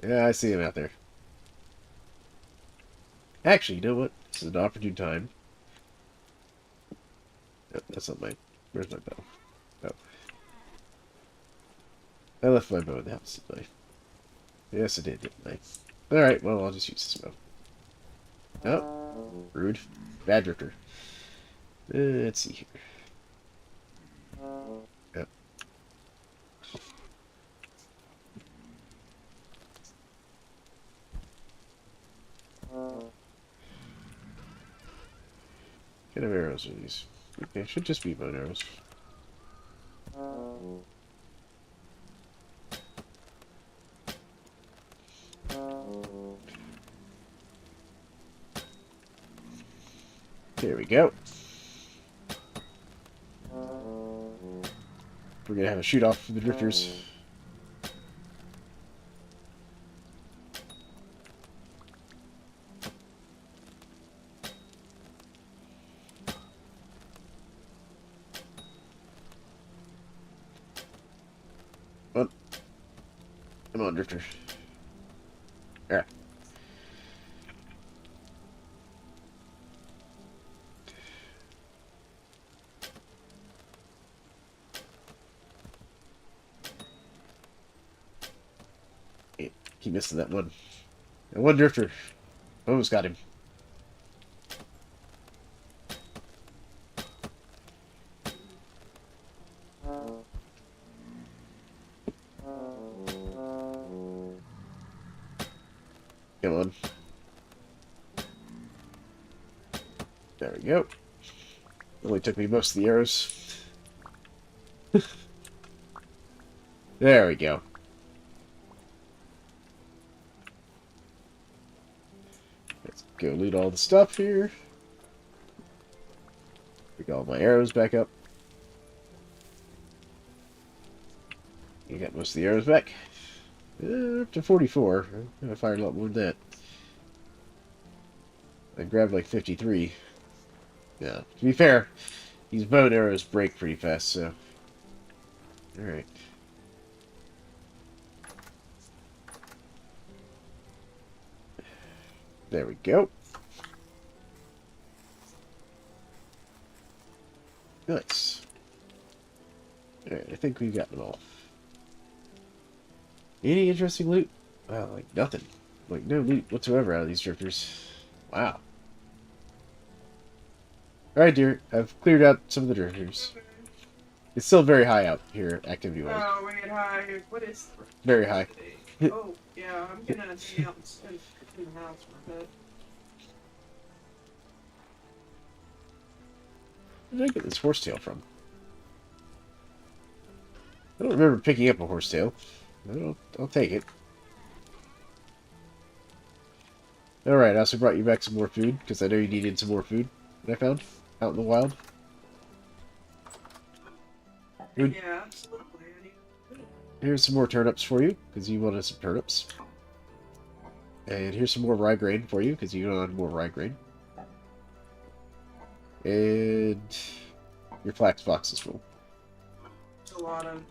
[SPEAKER 1] Yeah, I see him out there. Actually, you know what? This is an opportune time. Oh, that's not my... Where's my bow? Oh. I left my bow in the house, didn't I? Yes, I did, didn't I? Alright, well, I'll just use this bow. Oh, rude. Bad drifter. Let's see here. Yep. What kind of arrows are these? Okay, should just be bone arrows. There we go. We're gonna have a shoot off for the drifters. Come on, drifter. There. Keep missing that one. And one drifter. Almost got him. Come on. There we go. Only took me most of the arrows. There we go. Let's go loot all the stuff here. Pick all my arrows back up. You got most of the arrows back. Up to 44. I fired a lot more than that. I grabbed like 53. Yeah, to be fair, these bow and arrows break pretty fast, so... Alright. There we go. Nice. Alright, I think we've got them all. Any interesting loot? Wow, like nothing. Like no loot whatsoever out of these drifters. Wow. Alright, dear. I've cleared out some of the drifters. It's still very high out here, activity-wise.
[SPEAKER 2] Oh, we get high. What is the
[SPEAKER 1] Very high.
[SPEAKER 2] Oh, yeah, I'm gonna hang out in the house for a bit.
[SPEAKER 1] Where did I get this horsetail from? I don't remember picking up a horsetail. I'll take it. Alright, I also brought you back some more food, because I know you needed some more food that I found out in the wild. Food.
[SPEAKER 2] Yeah, absolutely. I need food.
[SPEAKER 1] Here's some more turnips for you, because you wanted some turnips. And here's some more rye grain for you, because you wanted more rye grain. And your flax box is full.
[SPEAKER 2] There's a lot of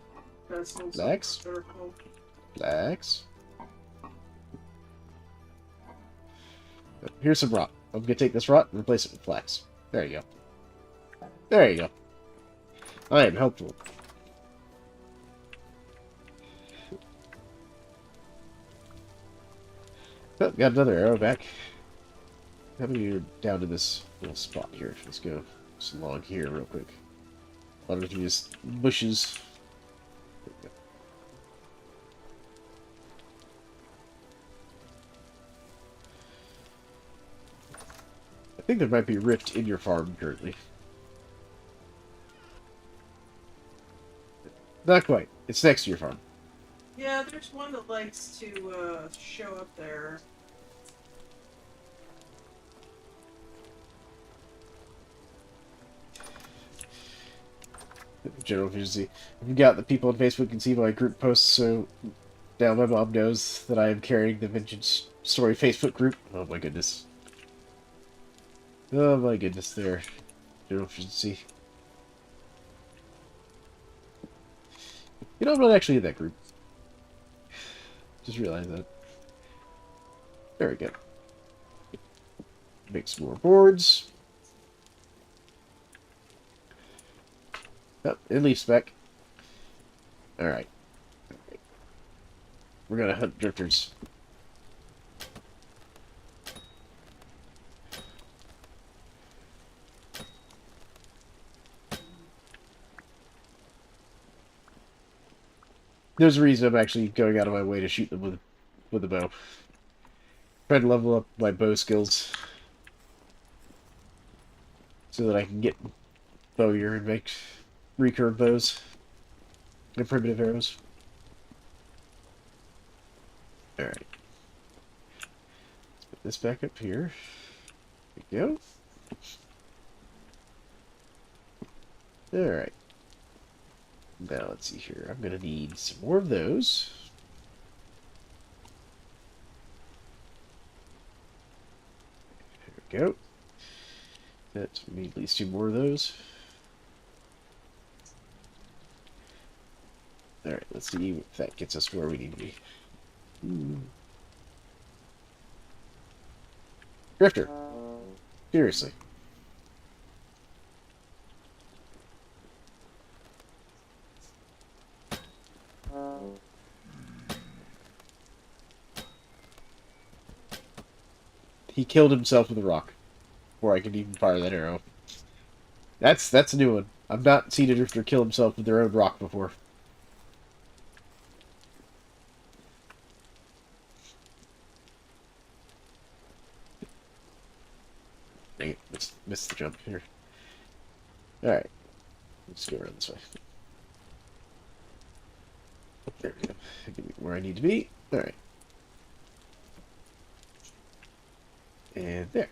[SPEAKER 2] vessels.
[SPEAKER 1] Flax?
[SPEAKER 2] Circle.
[SPEAKER 1] Flax. Here's some rot. I'm going to take this rot and replace it with flax. There you go. There you go. I am helpful. Oh, got another arrow back. How many are down to this little spot here? Let's go just along here real quick. A lot of these bushes. I think there might be a rift in your farm currently. Not quite. It's next to your farm.
[SPEAKER 2] Yeah, there's one that likes to show up there.
[SPEAKER 1] General efficiency. I've got the people on Facebook can see my group posts, so now my mom knows that I am carrying the Vintage Story Facebook group. Oh my goodness. Oh my goodness, there. General efficiency. You know, I'm not actually in that group. Just realized that. There we go. Make some more boards. Oh, and leaf spec. Alright. We're gonna hunt drifters. There's a reason I'm actually going out of my way to shoot them with a bow. Trying to level up my bow skills so that I can get bowier and make recurve bows and primitive arrows. Alright. Let's put this back up here. There we go. Alright. Now let's see here. I'm gonna need some more of those. There we go. We need at least 2 more of those. Alright, let's see if that gets us where we need to be. Drifter. Seriously. He killed himself with a rock before I could even fire that arrow. That's a new one. I've not seen a drifter kill himself with their own rock before. Dang it, missed the jump here. Alright. Let's go around this way. There we go. Get me where I need to be. Alright. And there.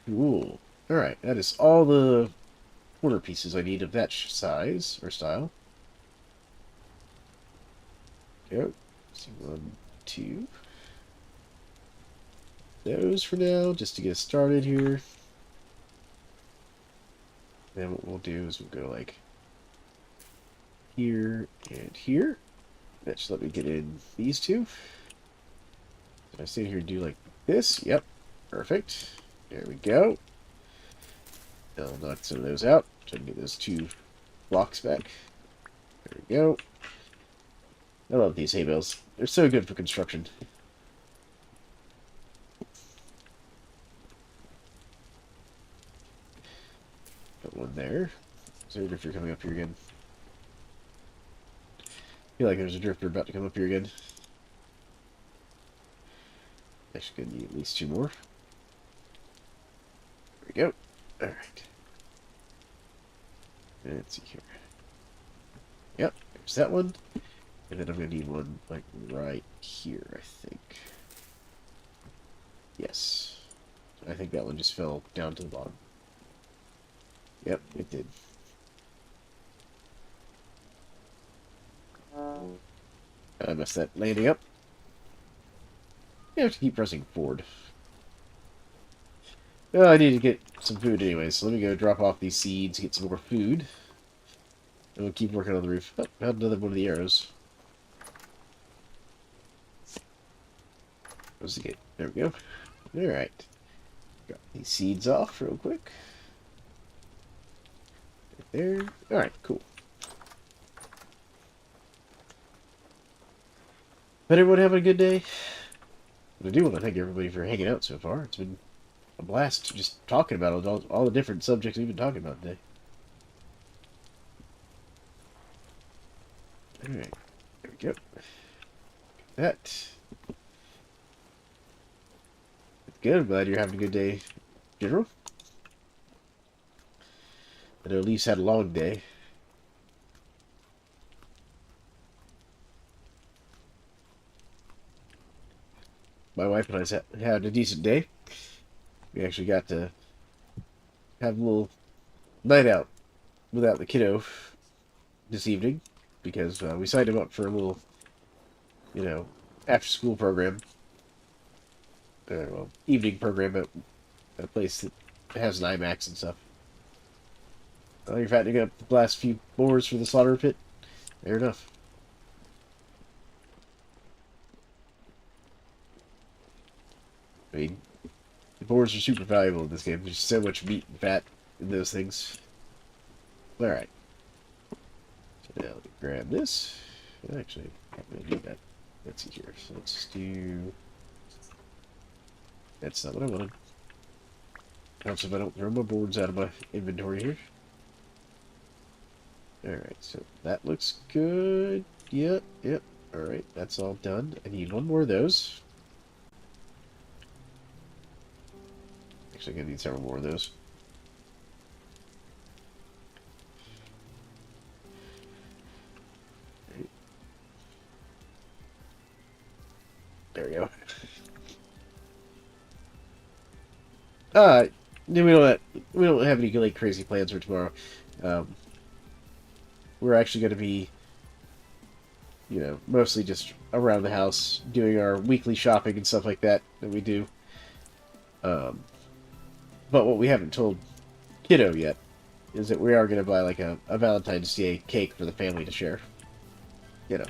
[SPEAKER 1] Cool. Alright, that is all the corner pieces I need of that size or style. Go. See, 1, 2. Those for now, just to get us started here. Then what we'll do is we'll go like here and here. That should let me get in these 2. If I stay here and do like this, yep, perfect. There we go. I'll knock some of those out. Try to get those 2 blocks back. There we go. I love these hay bales. They're so good for construction. Put one there. Is there a drifter coming up here again? I feel like there's a drifter about to come up here again. Actually, gonna need at least 2 more. There we go. Alright. Let's see here. Yep, there's that one. And then I'm gonna need one like right here, I think. Yes. I think that one just fell down to the bottom. Yep, it did. I messed that landing up. You have to keep pressing forward. Well, I need to get some food anyway, so let me go drop off these seeds, get some more food. And we'll keep working on the roof. Oh, found another one of the arrows. What's the gate? There we go. Alright. Got these seeds off real quick. Right there. Alright, cool. But everyone having a good day? I do want to thank everybody for hanging out so far. It's been a blast just talking about all the different subjects we've been talking about today. Alright, there we go. That. It's good. I'm glad you're having a good day, General. I know Elise had a long day. My wife and I had a decent day. We actually got to have a little night out without the kiddo this evening because we signed him up for a little, after-school program. Well, evening program at a place that has an IMAX and stuff. Oh, you're fattening up the last few boars for the slaughter pit? Fair enough. I mean, the boars are super valuable in this game. There's so much meat and fat in those things. Alright. So now let me grab this. Actually, I'm going to do that. Let's see here. So let's do... That's not what I wanted. Helps if I don't throw my boards out of my inventory here. Alright, so that looks good. Yep, yep. Alright, that's all done. I need one more of those. Actually, I'm going to need several more of those. There we go. We don't have any like crazy plans for tomorrow. We're actually going to be, you know, mostly just around the house doing our weekly shopping and stuff like that we do. But what we haven't told Kiddo yet is that we are going to buy like a Valentine's Day cake for the family to share. You know.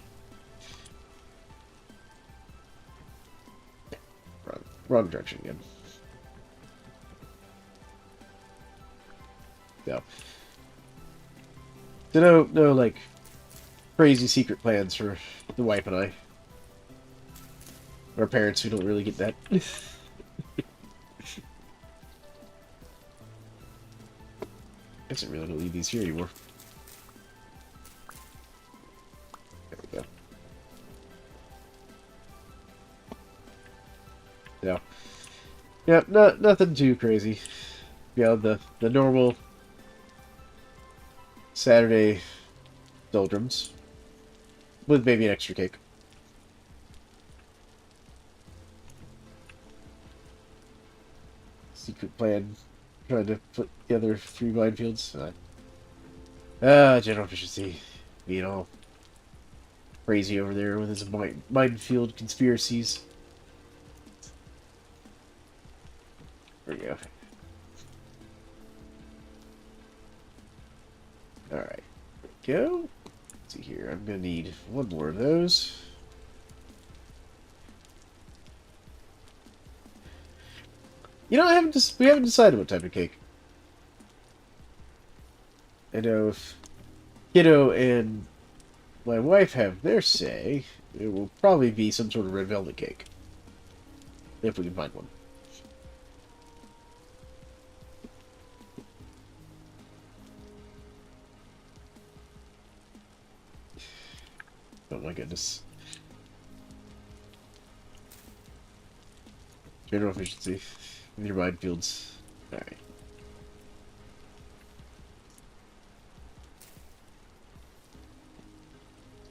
[SPEAKER 1] Wrong direction again. So no, like, crazy secret plans for the wife and I. Our parents who don't really get that. Guess I really don't need these here anymore. There we go. So, yeah, nothing too crazy. You know, the normal Saturday doldrums with maybe an extra cake. Secret plan, trying to put together 3 minefields. General efficiency being all crazy over there with his minefield conspiracies. There we go. Alright. Go. Let's see here. I'm going to need one more of those. You know, we haven't decided what type of cake. I know if Kiddo and my wife have their say, it will probably be some sort of red velvet cake. If we can find one. Oh my goodness. General efficiency. With your minefields. Alright.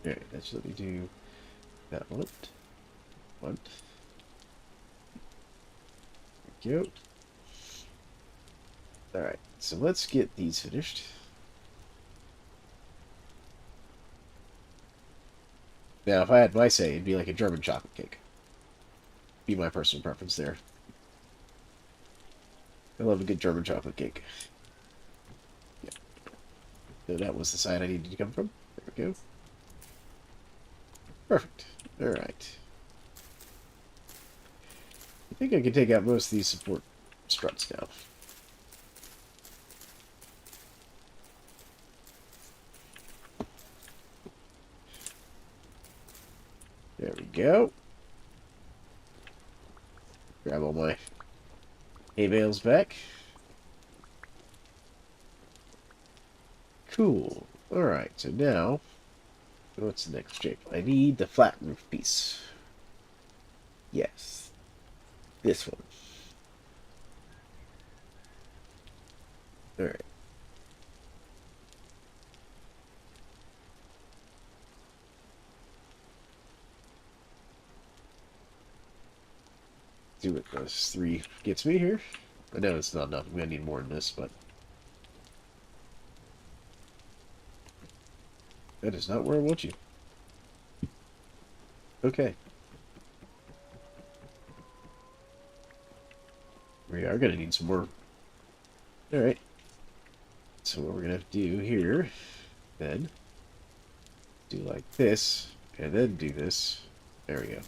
[SPEAKER 1] Alright, that should let me do that one. One. There we go. Alright, so let's get these finished. Now, if I had my say, it'd be like a German chocolate cake. Be my personal preference there. I love a good German chocolate cake. Yeah. So that was the side I needed to come from. There we go. Perfect. Alright. I think I can take out most of these support struts now. There we go. Grab all my hay bales back. Cool. Alright, so now, what's the next shape? I need the flat roof piece. Yes. This one. Alright. See what those 3 gets me here. I know it's not enough. I'm gonna need more than this, but that is not where I want you. Okay. We are gonna need some more. Alright. So what we're gonna have to do here, then, do like this, and then do this. There we go.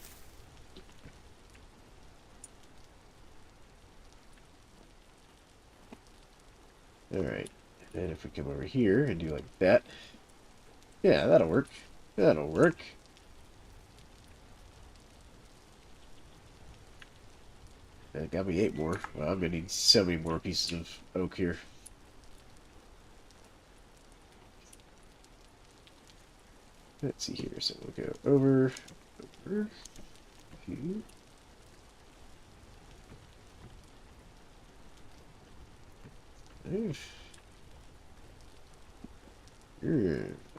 [SPEAKER 1] Alright, and then if we come over here and do like that, yeah, that'll work. That'll work. That got me 8 more. Well, I'm gonna need so many more pieces of oak here. Let's see here. So we'll go over. Here.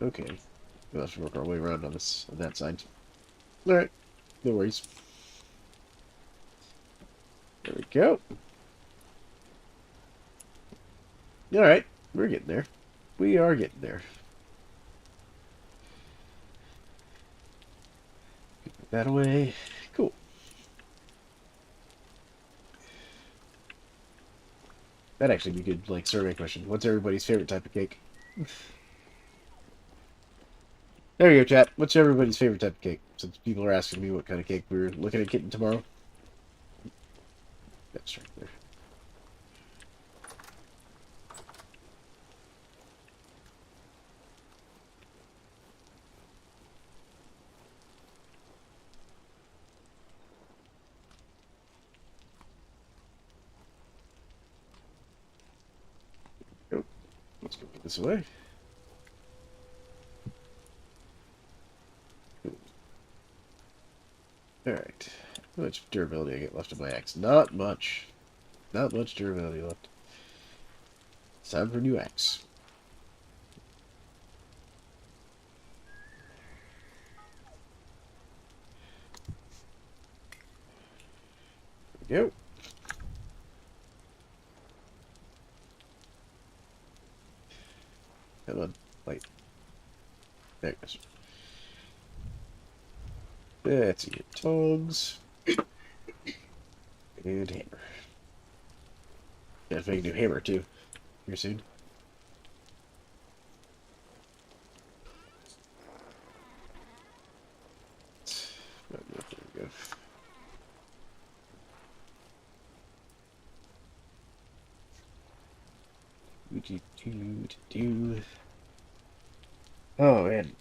[SPEAKER 1] Okay. We'll have to work our way around on this on that side. Alright. No worries. There we go. Alright. We're getting there. We are getting there. Put that away. Cool. That'd actually be a good, like, survey question. What's everybody's favorite type of cake? There you go, chat. What's everybody's favorite type of cake? Since people are asking me what kind of cake we're looking at getting tomorrow. That's right there. Oh, let's go put this away. Alright. How much durability I get left on my axe? Not much. Not much durability left. It's time for a new axe. There we go. Come on. Wait. There it goes. Let's see here. Tongs. And hammer. Gotta make a new hammer, too. Here soon. There we go. Oh, man.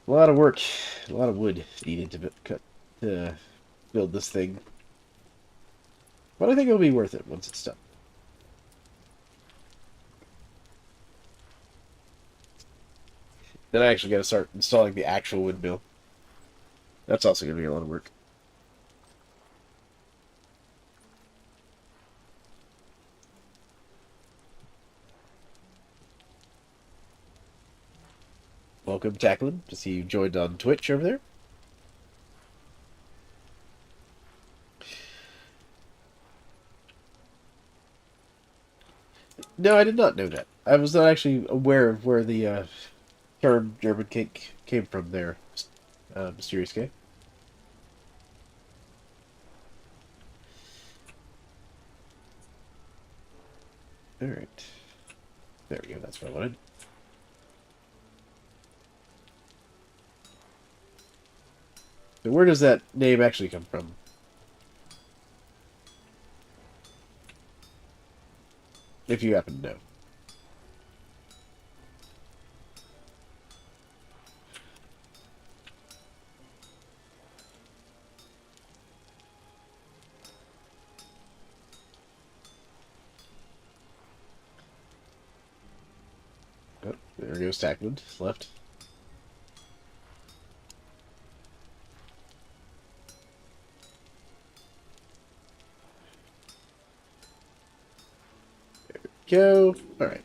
[SPEAKER 1] A lot of work. A lot of wood needed to cut to build this thing. But I think it'll be worth it once it's done. Then I actually got to start installing the actual windmill. That's also going to be a lot of work. Welcome, Tacklin. To see you joined on Twitch over there. No, I did not know that. I was not actually aware of where the term German cake came from there, Mysterious K. Alright. There we go, that's what I wanted. So where does that name actually come from? If you happen to know. Oh, there goes Tackwood, left. There we go. Alright.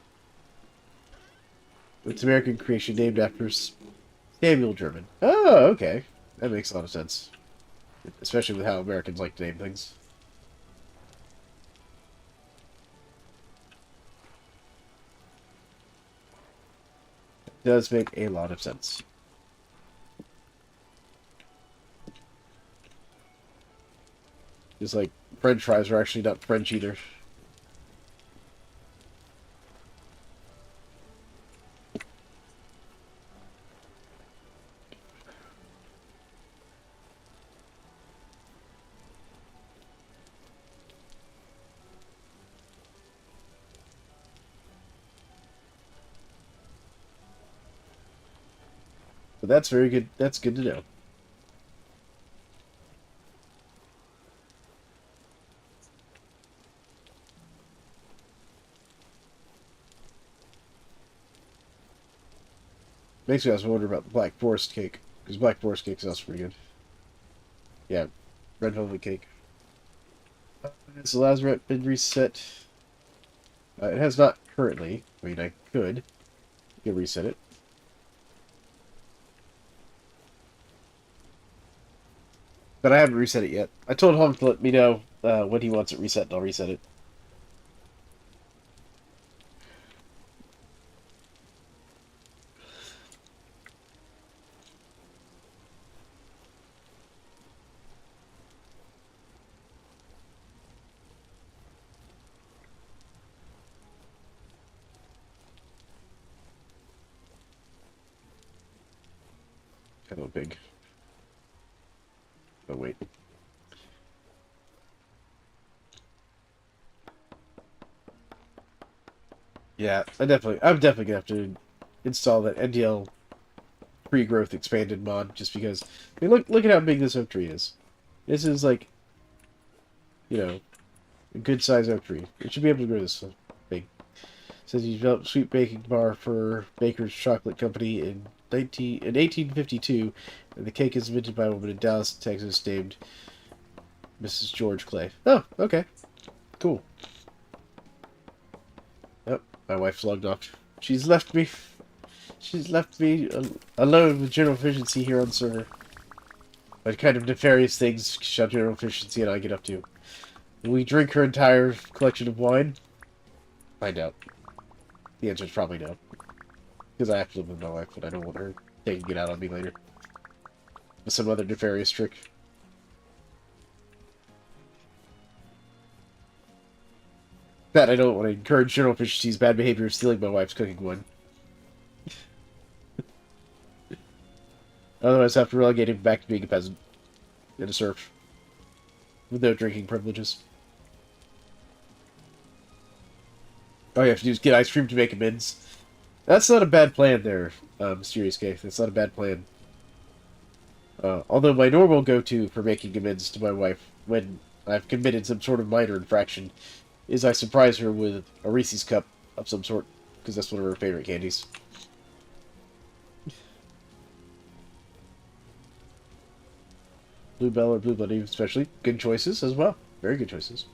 [SPEAKER 1] It's an American creation named after Samuel German. Oh, okay. That makes a lot of sense. Especially with how Americans like to name things. It does make a lot of sense. Just like French fries are actually not French either. But that's very good. That's good to know. Makes me also wonder about the Black Forest cake. Because Black Forest cake is also pretty good. Yeah, red velvet cake. Has the Lazarette been reset? It has not currently. I mean, I could reset it. But I haven't reset it yet. I told him to let me know when he wants it reset, and I'll reset it. Kind of big. Oh, wait. Yeah, I'm definitely gonna have to install that NDL pre-growth expanded mod just because. I mean, look at how big this oak tree is. This is like, you know, a good size oak tree. It should be able to grow this big. It says he developed sweet baking bar for Baker's Chocolate Company in 1852, and the cake is invented by a woman in Dallas, Texas, named Mrs. George Clay. Oh, okay, cool. Yep, my wife's logged off. She's left me. She's left me alone with general efficiency here on the server. What kind of nefarious things shall general efficiency and I get up to? Will we drink her entire collection of wine? Find out. The answer is probably no. Because I have to live with my wife, and I don't want her taking it out on me later. With some other nefarious trick. That I don't want to encourage general efficiency's bad behavior of stealing my wife's cooking wine. Otherwise, I have to relegate him back to being a peasant. And a serf. With no drinking privileges. All you have to do is get ice cream to make amends. That's not a bad plan there, Mysterious K. That's not a bad plan. Although my normal go-to for making amends to my wife when I've committed some sort of minor infraction is I surprise her with a Reese's cup of some sort, because that's one of her favorite candies. Bluebell or Blue Bunny especially. Good choices as well. Very good choices.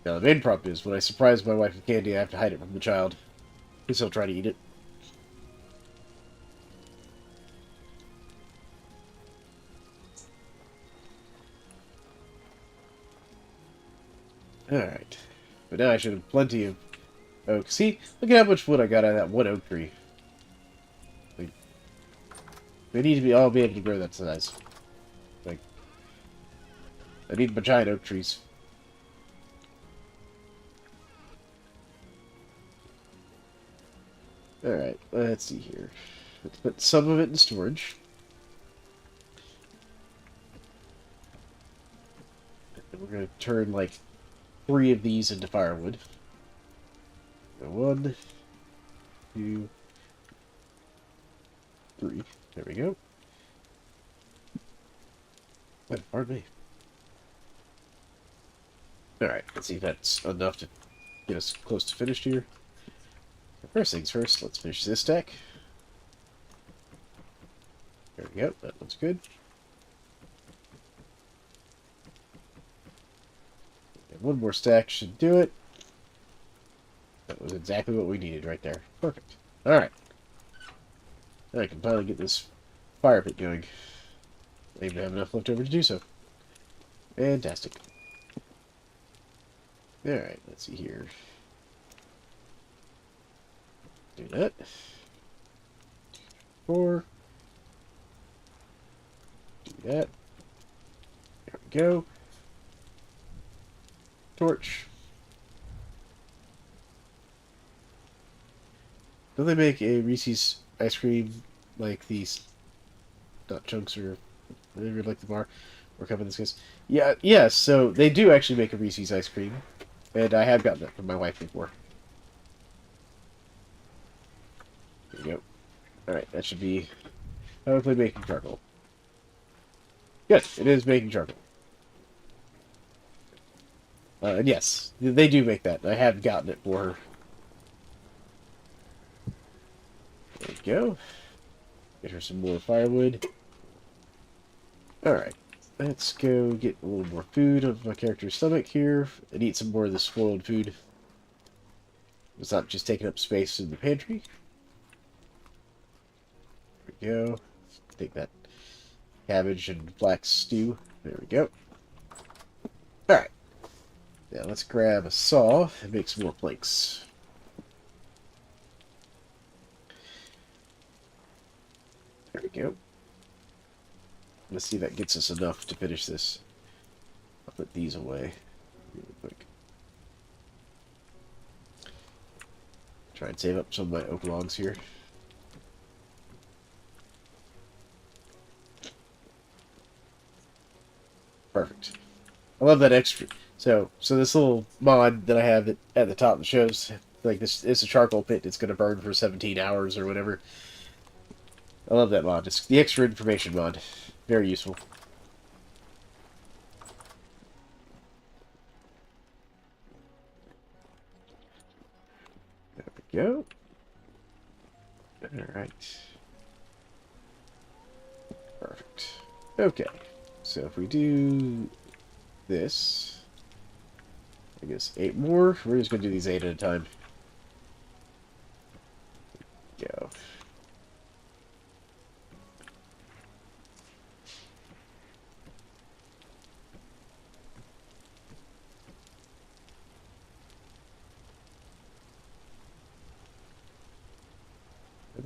[SPEAKER 1] Now, the main problem is, when I surprise my wife with candy, I have to hide it from the child, because he'll try to eat it. Alright. But now I should have plenty of oak. See? Look at how much wood I got out of that one oak tree. Like, they need to be all be able to grow that size. Like, I need my giant oak trees. Alright, let's see here. Let's put some of it in storage. And we're going to turn, like, 3 of these into firewood. 1, 2, 3. There we go. Oh, pardon me. Alright, let's see if that's enough to get us close to finished here. First things first, let's finish this stack. There we go, that looks good. And one more stack should do it. That was exactly what we needed right there. Perfect. Alright. Now I can finally get this fire pit going. I even have enough left over to do so. Fantastic. Alright, let's see here. Do that. 4. Do that. There we go. Torch. Don't they make a Reese's ice cream like these, not chunks or whatever, like the bar, or cup in this case. Yeah, yes. So they do actually make a Reese's ice cream, and I have gotten that from my wife before. There you go. All right, that should be hopefully making charcoal. Good, it is making charcoal. And yes, they do make that. I have gotten it for her. There we go. Get her some more firewood. Alright. Let's go get a little more food on my character's stomach here and eat some more of this spoiled food. It's not just taking up space in the pantry. There we go. Take that cabbage and flax stew. There we go. Alright. Now let's grab a saw and make some more planks. There we go. Let's see if that gets us enough to finish this. I'll put these away real quick. Try and save up some of my oak logs here. Perfect. I love that extra. So this little mod that I have at the top that shows like this is a charcoal pit. It's going to burn for 17 hours or whatever. I love that mod. It's the extra information mod. Very useful. There we go. Alright. Perfect. Okay. So if we do this, I guess 8 more. We're just going to do these 8 at a time. Go.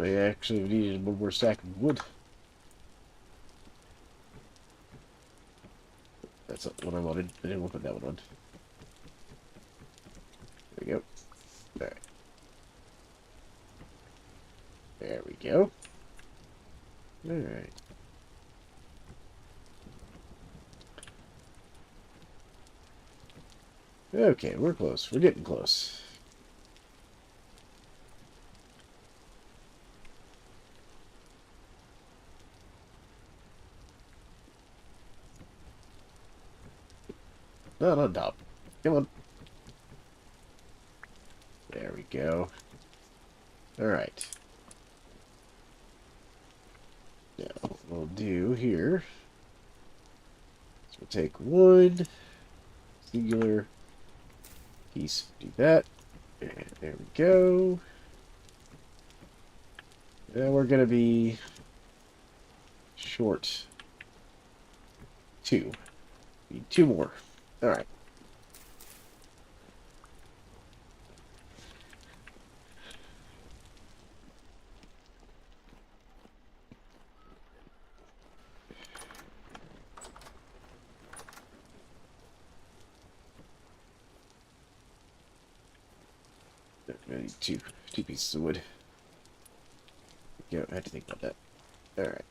[SPEAKER 1] I actually needed one more stack of wood. That's not what I wanted. I didn't want to put that one on. There we go. Alright. There we go. Alright. Okay, we're close. We're getting close. Not on top. Come on. There we go. Alright. Now, what we'll do here is we'll take one singular piece, do that, and there we go. Now we're going to be short 2. Need 2 more. Alright. I need two pieces of wood. Yeah, I had to think about that. Alright.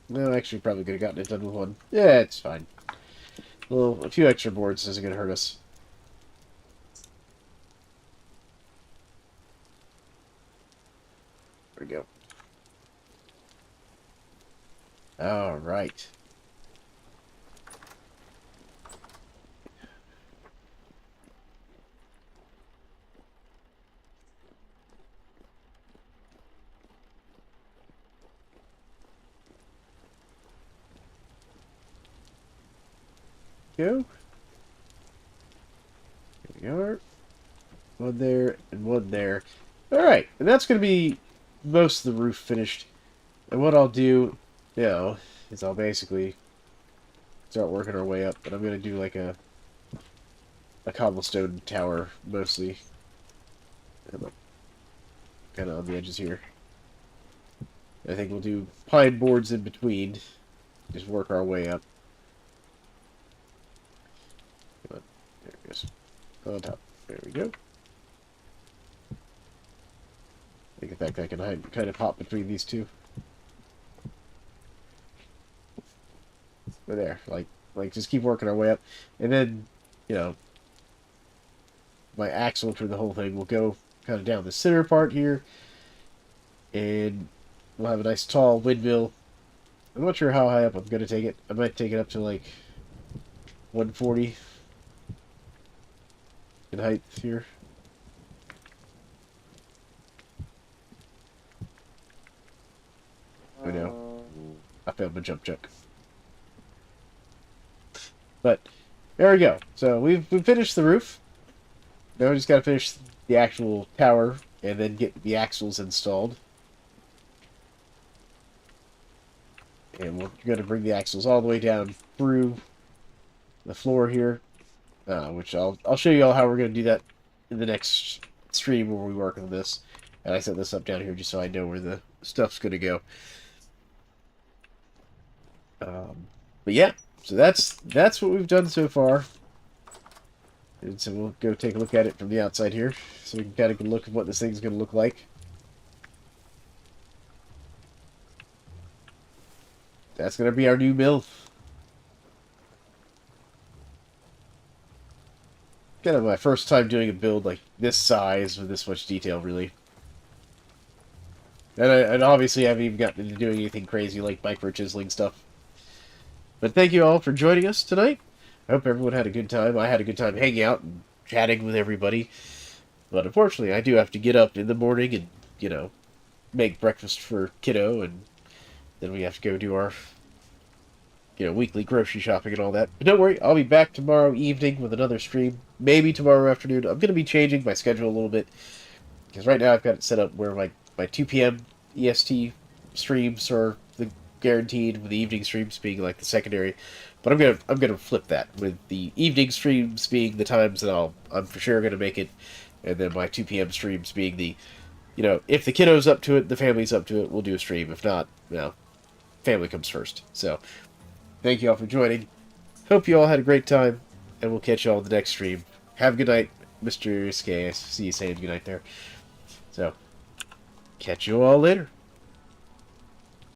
[SPEAKER 1] No, actually, probably could have gotten it done with one. Yeah, it's fine. Well, a few extra boards isn't going to hurt us. There we go. Alright. Go. Here we are. One there and one there. Alright, and that's going to be most of the roof finished. And what I'll do, is I'll basically start working our way up. But I'm going to do like a cobblestone tower, mostly. Kind of on the edges here. I think we'll do pine boards in between. Just work our way up. Come on. There it goes. On top. There we go. I think in fact I can kind of hop between these two. But there, like like just keep working our way up, and then my axle for the whole thing will go kind of down the center part here, and we'll have a nice tall windmill. I'm not sure how high up I'm going to take it. I might take it up to like 140 in height here. Oh no, I failed my jump check. But there we go. So we've finished the roof. Now we just got to finish the actual tower and then get the axles installed. And we're going to bring the axles all the way down through the floor here, which I'll show you all how we're going to do that in the next stream where we work on this. And I set this up down here just so I know where the stuff's going to go. But yeah, so that's what we've done so far. And so we'll go take a look at it from the outside here, so we can kind of get a look at what this thing's going to look like. That's going to be our new mill. Kind of my first time doing a build like this size with this much detail, really. And obviously I haven't even gotten into doing anything crazy like micro chiseling stuff. But thank you all for joining us tonight. I hope everyone had a good time. I had a good time hanging out and chatting with everybody. But unfortunately, I do have to get up in the morning and, make breakfast for kiddo, and then we have to go do our, weekly grocery shopping and all that. But don't worry, I'll be back tomorrow evening with another stream. Maybe tomorrow afternoon. I'm going to be changing my schedule a little bit, because right now I've got it set up where my 2 p.m. EST streams are the guaranteed, with the evening streams being like the secondary. But I'm gonna flip that, with the evening streams being the times that I'm for sure gonna make it, and then my 2 p.m. streams being the, if the kiddo's up to it, the family's up to it, we'll do a stream. If not, family comes first. So thank you all for joining. Hope you all had a great time, and we'll catch you all in the next stream. Have a good night, Mr. Skay. I see you saying good night there. So catch you all later.